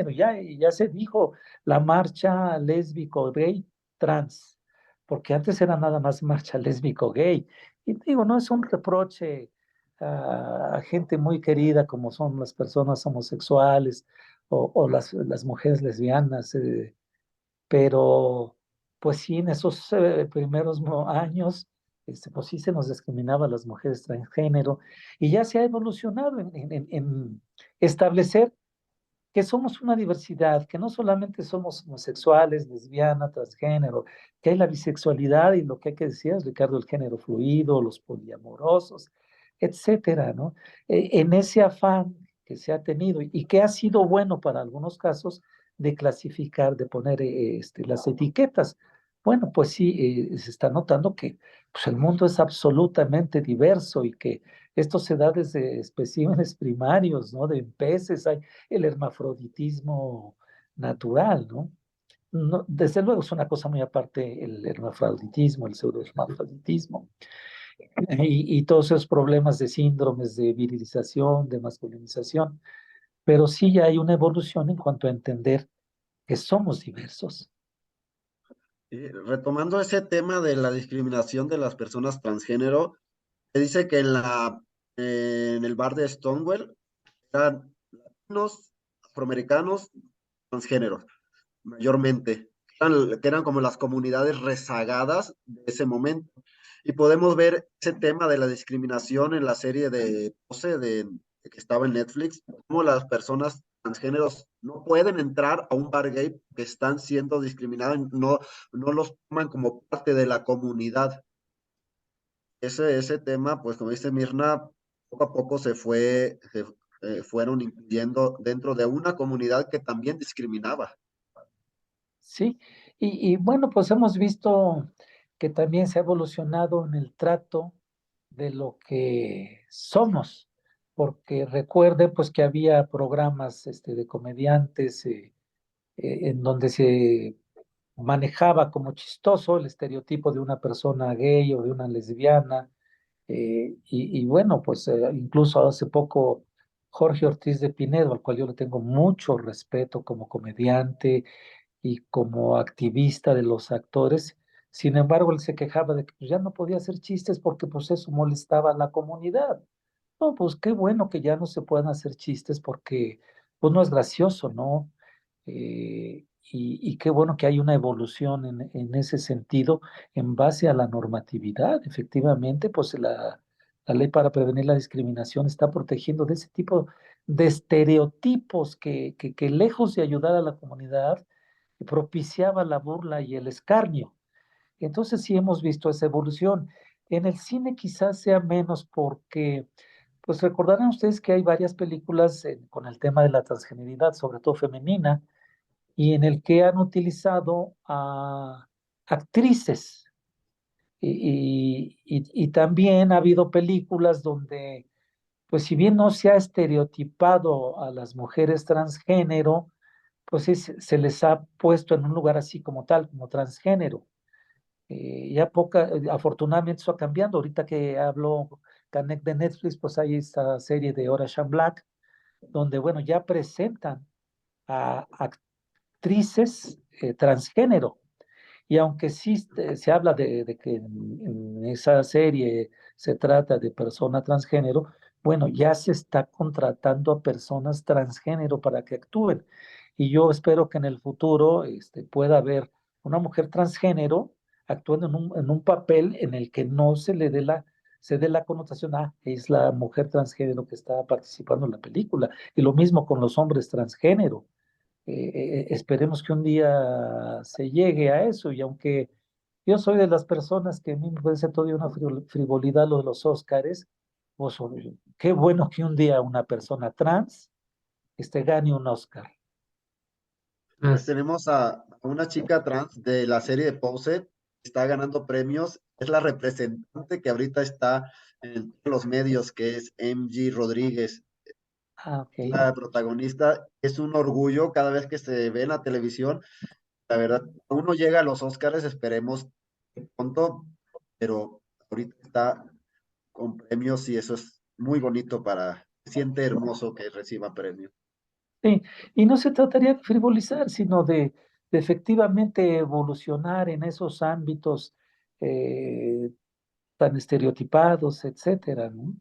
ya se dijo la marcha lésbico, gay, trans, porque antes era nada más marcha lésbico, gay. Y digo, no es un reproche a gente muy querida como son las personas homosexuales o las mujeres lesbianas, pero pues sí, en esos primeros años, pues sí se nos discriminaba a las mujeres transgénero y ya se ha evolucionado en establecer que somos una diversidad, que no solamente somos homosexuales, lesbianas, transgénero, que hay la bisexualidad y lo que hay que decir es, Ricardo, el género fluido, los poliamorosos, etcétera, ¿no? En ese afán que se ha tenido y que ha sido bueno para algunos casos de clasificar, de poner las etiquetas. Bueno, pues sí, se está notando que pues, el mundo es absolutamente diverso y que esto se da desde especímenes primarios, ¿no? De peces, hay el hermafroditismo natural, ¿no? No, desde luego es una cosa muy aparte el hermafroditismo, el pseudohermafroditismo y todos esos problemas de síndromes de virilización, de masculinización, pero sí ya hay una evolución en cuanto a entender que somos diversos. Y retomando ese tema de la discriminación de las personas transgénero, se dice que en el bar de Stonewall eran latinos, afroamericanos, transgéneros, mayormente, que eran como las comunidades rezagadas de ese momento. Y podemos ver ese tema de la discriminación en la serie de Pose que estaba en Netflix, cómo las personas transgéneros no pueden entrar a un bar gay que están siendo discriminados, no los toman como parte de la comunidad. Ese tema, pues como dice Mirna, poco a poco se fue fueron incluyendo dentro de una comunidad que también discriminaba. Sí, y bueno, pues hemos visto que también se ha evolucionado en el trato de lo que somos, porque recuerde pues que había programas de comediantes en donde se manejaba como chistoso el estereotipo de una persona gay o de una lesbiana, y bueno, pues incluso hace poco Jorge Ortiz de Pinedo, al cual yo le tengo mucho respeto como comediante y como activista de los actores. Sin embargo, él se quejaba de que pues, ya no podía hacer chistes porque pues eso molestaba a la comunidad. No, pues qué bueno que ya no se puedan hacer chistes porque pues no es gracioso, ¿no? Y qué bueno que hay una evolución en ese sentido en base a la normatividad. Efectivamente, pues la ley para prevenir la discriminación está protegiendo de ese tipo de estereotipos que lejos de ayudar a la comunidad, propiciaba la burla y el escarnio. Entonces sí hemos visto esa evolución. En el cine quizás sea menos porque, pues recordarán ustedes que hay varias películas con el tema de la transgeneridad, sobre todo femenina, y en el que han utilizado a actrices. Y también ha habido películas donde, pues si bien no se ha estereotipado a las mujeres transgénero, pues sí se les ha puesto en un lugar así como tal, como transgénero. Afortunadamente eso ha cambiado. Ahorita que hablo Canek de Netflix, pues hay esta serie de Orange and Black, donde, bueno, ya presentan a actrices transgénero. Y aunque sí se habla de que en esa serie se trata de persona transgénero, bueno, ya se está contratando a personas transgénero para que actúen. Y yo espero que en el futuro pueda haber una mujer transgénero actuando en un papel en el que no se dé la connotación, es la mujer transgénero que está participando en la película. Y lo mismo con los hombres transgénero. Esperemos que un día se llegue a eso, y aunque yo soy de las personas que a mí me parece todavía una frivolidad lo de los Óscares, pues qué bueno que un día una persona trans gane un Óscar. Pues Así. tenemos a una chica trans de la serie de Pose, está ganando premios, es la representante que ahorita está en los medios, que es MG Rodríguez, Ok. la protagonista. Es un orgullo cada vez que se ve en la televisión. La verdad, uno llega a los Óscares, esperemos que pronto, pero ahorita está con premios y eso es muy bonito se siente hermoso que reciba premios. Sí, y no se trataría de frivolizar, sino de efectivamente evolucionar en esos ámbitos eh, tan estereotipados, etcétera, ¿no?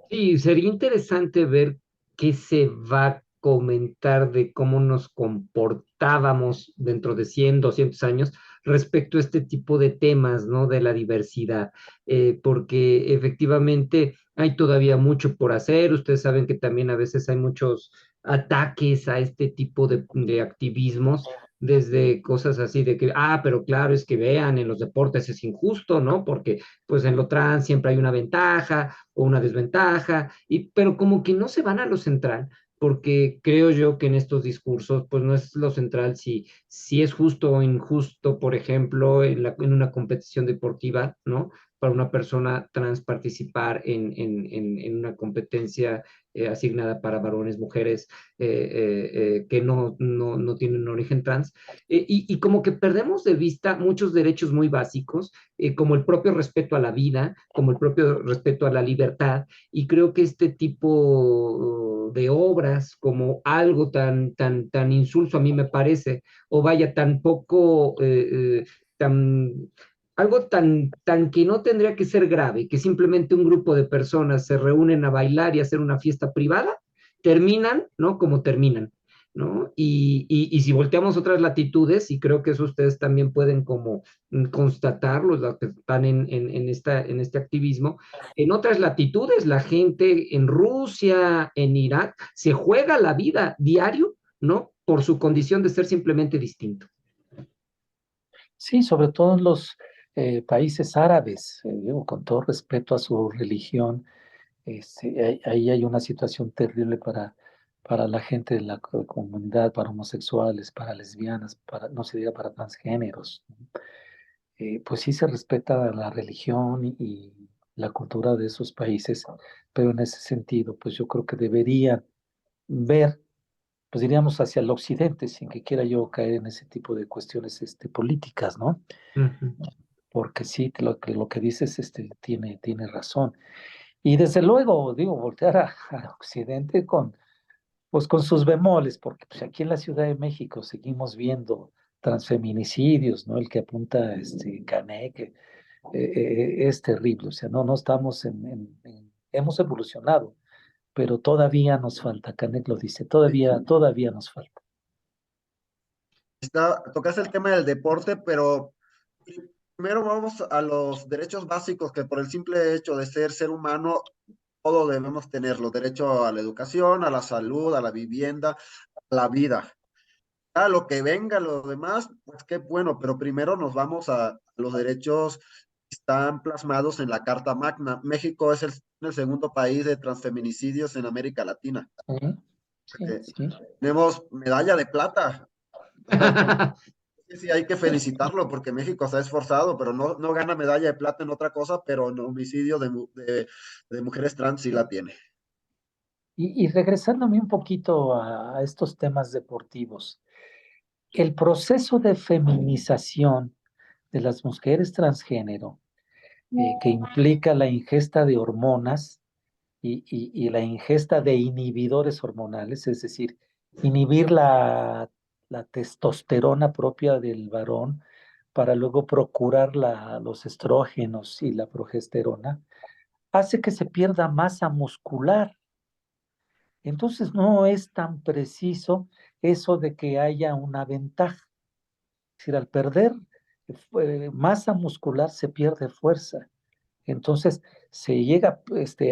Sí, sería interesante ver qué se va a comentar de cómo nos comportábamos dentro de 100, 200 años respecto a este tipo de temas, ¿no? De la diversidad, porque efectivamente hay todavía mucho por hacer. Ustedes saben que también a veces hay muchos ataques a este tipo de activismos, desde cosas así de que, pero claro, es que vean, en los deportes es injusto, ¿no? Porque pues en lo trans siempre hay una ventaja o una desventaja, pero como que no se van a lo central, porque creo yo que en estos discursos, pues no es lo central si es justo o injusto, por ejemplo, en una competición deportiva, ¿no? Para una persona trans participar en una competencia asignada para varones, mujeres que no tienen origen trans, y como que perdemos de vista muchos derechos muy básicos, como el propio respeto a la vida, como el propio respeto a la libertad, y creo que este tipo de obras como algo tan insulso a mí me parece, o vaya, tan poco, tan, algo tan que no tendría que ser grave, que simplemente un grupo de personas se reúnen a bailar y hacer una fiesta privada, terminan, ¿no? Como terminan. ¿No? Y si volteamos otras latitudes, y creo que eso ustedes también pueden como constatar, los que están en este activismo, en otras latitudes, la gente en Rusia, en Irak, se juega la vida diario, ¿no? Por su condición de ser simplemente distinto. Sí, sobre todo en los países árabes, digo, con todo respeto a su religión, Ahí hay una situación terrible para la gente de la comunidad, para homosexuales, para lesbianas, no se diga para transgéneros, ¿no? Pues sí se respeta la religión y la cultura de esos países, pero en ese sentido, pues yo creo que deberían ver, pues diríamos hacia el occidente, sin que quiera yo caer en ese tipo de cuestiones políticas, ¿no? Ujú. Porque sí, lo que dices tiene razón. Y desde luego, digo, voltear a Occidente pues con sus bemoles, porque pues, aquí en la Ciudad de México seguimos viendo transfeminicidios, ¿no? El que apunta Canek, es terrible, o sea, no estamos hemos evolucionado, pero todavía nos falta, Canek lo dice, todavía nos falta. Tocas el tema del deporte, pero primero vamos a los derechos básicos que por el simple hecho de ser humano, todo debemos tenerlo. Derecho a la educación, a la salud, a la vivienda, a la vida. A lo que venga, lo demás, pues qué bueno, pero primero nos vamos a los derechos que están plasmados en la Carta Magna. México es el segundo país de transfeminicidios en América Latina. Sí, Eh, sí. Tenemos medalla de plata. Sí, hay que felicitarlo porque México se ha esforzado, pero no gana medalla de plata en otra cosa, pero en homicidio de mujeres trans sí la tiene. Y regresándome un poquito a estos temas deportivos, el proceso de feminización de las mujeres transgénero, que implica la ingesta de hormonas y la ingesta de inhibidores hormonales, es decir, inhibir la testosterona propia del varón para luego procurar los estrógenos y la progesterona, hace que se pierda masa muscular. Entonces no es tan preciso eso de que haya una ventaja. Es decir, al perder masa muscular se pierde fuerza. Entonces se llega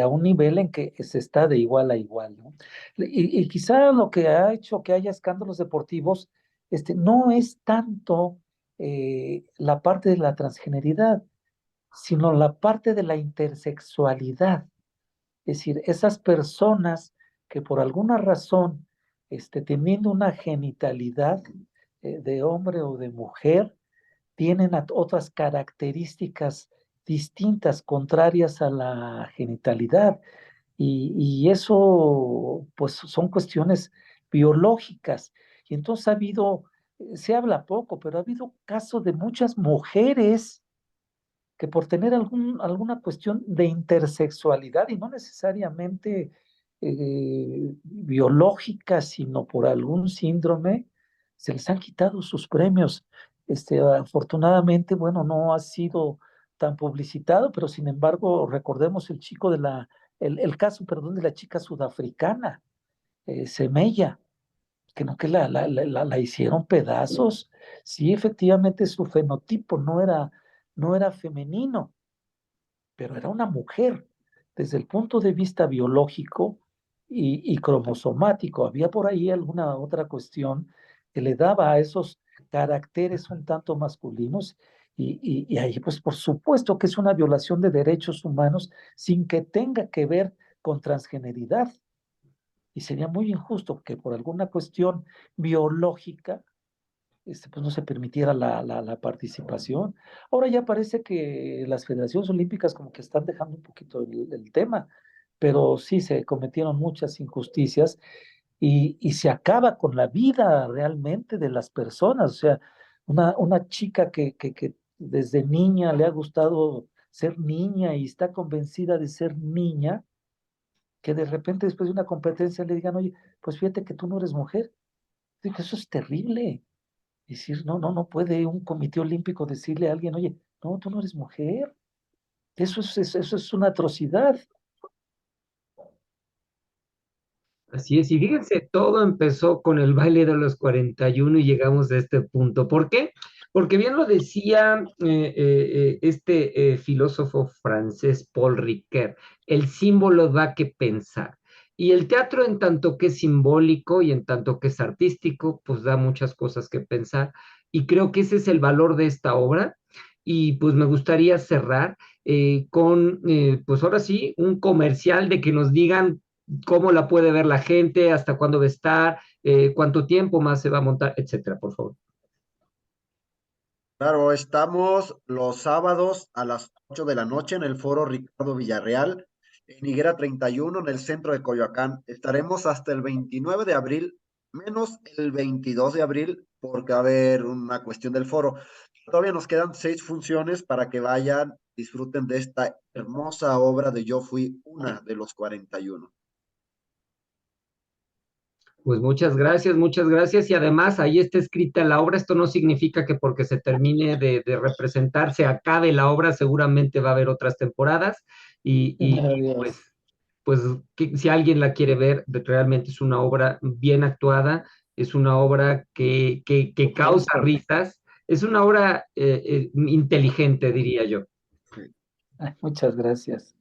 a un nivel en que se está de igual a igual, ¿no? Y quizá lo que ha hecho que haya escándalos deportivos no es tanto la parte de la transgeneridad, sino la parte de la intersexualidad. Es decir, esas personas que por alguna razón, teniendo una genitalidad de hombre o de mujer, tienen otras características distintas, contrarias a la genitalidad. Y eso, pues, son cuestiones biológicas. Y entonces se habla poco, pero ha habido casos de muchas mujeres que por tener alguna cuestión de intersexualidad y no necesariamente biológica, sino por algún síndrome, se les han quitado sus premios. Afortunadamente, bueno, no ha sido tan publicitado, pero sin embargo, recordemos el caso, perdón, de la chica sudafricana, Semella, que no que la hicieron pedazos. Sí, efectivamente su fenotipo no era femenino, pero era una mujer. Desde el punto de vista biológico y cromosomático, había por ahí alguna otra cuestión que le daba a esos caracteres un tanto masculinos y ahí pues por supuesto que es una violación de derechos humanos sin que tenga que ver con transgeneridad. Y sería muy injusto que por alguna cuestión biológica pues no se permitiera la participación. Ahora ya parece que las federaciones olímpicas como que están dejando un poquito el tema, pero sí se cometieron muchas injusticias y se acaba con la vida realmente de las personas. O sea, una chica que desde niña le ha gustado ser niña y está convencida de ser niña, que de repente después de una competencia le digan, oye, pues fíjate que tú no eres mujer. Digo, eso es terrible. Decir, no puede un comité olímpico decirle a alguien, oye, no, tú no eres mujer. Eso es una atrocidad. Así es, y fíjense, todo empezó con el baile de los 41 y llegamos a este punto. ¿Por qué? Porque bien lo decía este filósofo francés Paul Ricoeur, el símbolo da que pensar. Y el teatro en tanto que es simbólico y en tanto que es artístico, pues da muchas cosas que pensar. Y creo que ese es el valor de esta obra. y pues me gustaría cerrar con, pues ahora sí, un comercial de que nos digan cómo la puede ver la gente, hasta cuándo va a estar, cuánto tiempo más se va a montar, etcétera, por favor. Claro, estamos los sábados a las 8 de la noche en el Foro Ricardo Villarreal, en Higuera 31, en el centro de Coyoacán. Estaremos hasta el 29 de abril, menos el 22 de abril, porque va a haber una cuestión del foro. Todavía nos quedan 6 funciones para que vayan, disfruten de esta hermosa obra de Yo Fui una de los 41. Pues muchas gracias. Y además ahí está escrita la obra. Esto no significa que porque se termine de representar se acabe la obra. Seguramente va a haber otras temporadas. Primero Pues, Dios. pues si alguien la quiere ver, realmente es una obra bien actuada. Es una obra que causa Supuesto. risas. Es una obra inteligente, diría yo. Ay, muchas gracias.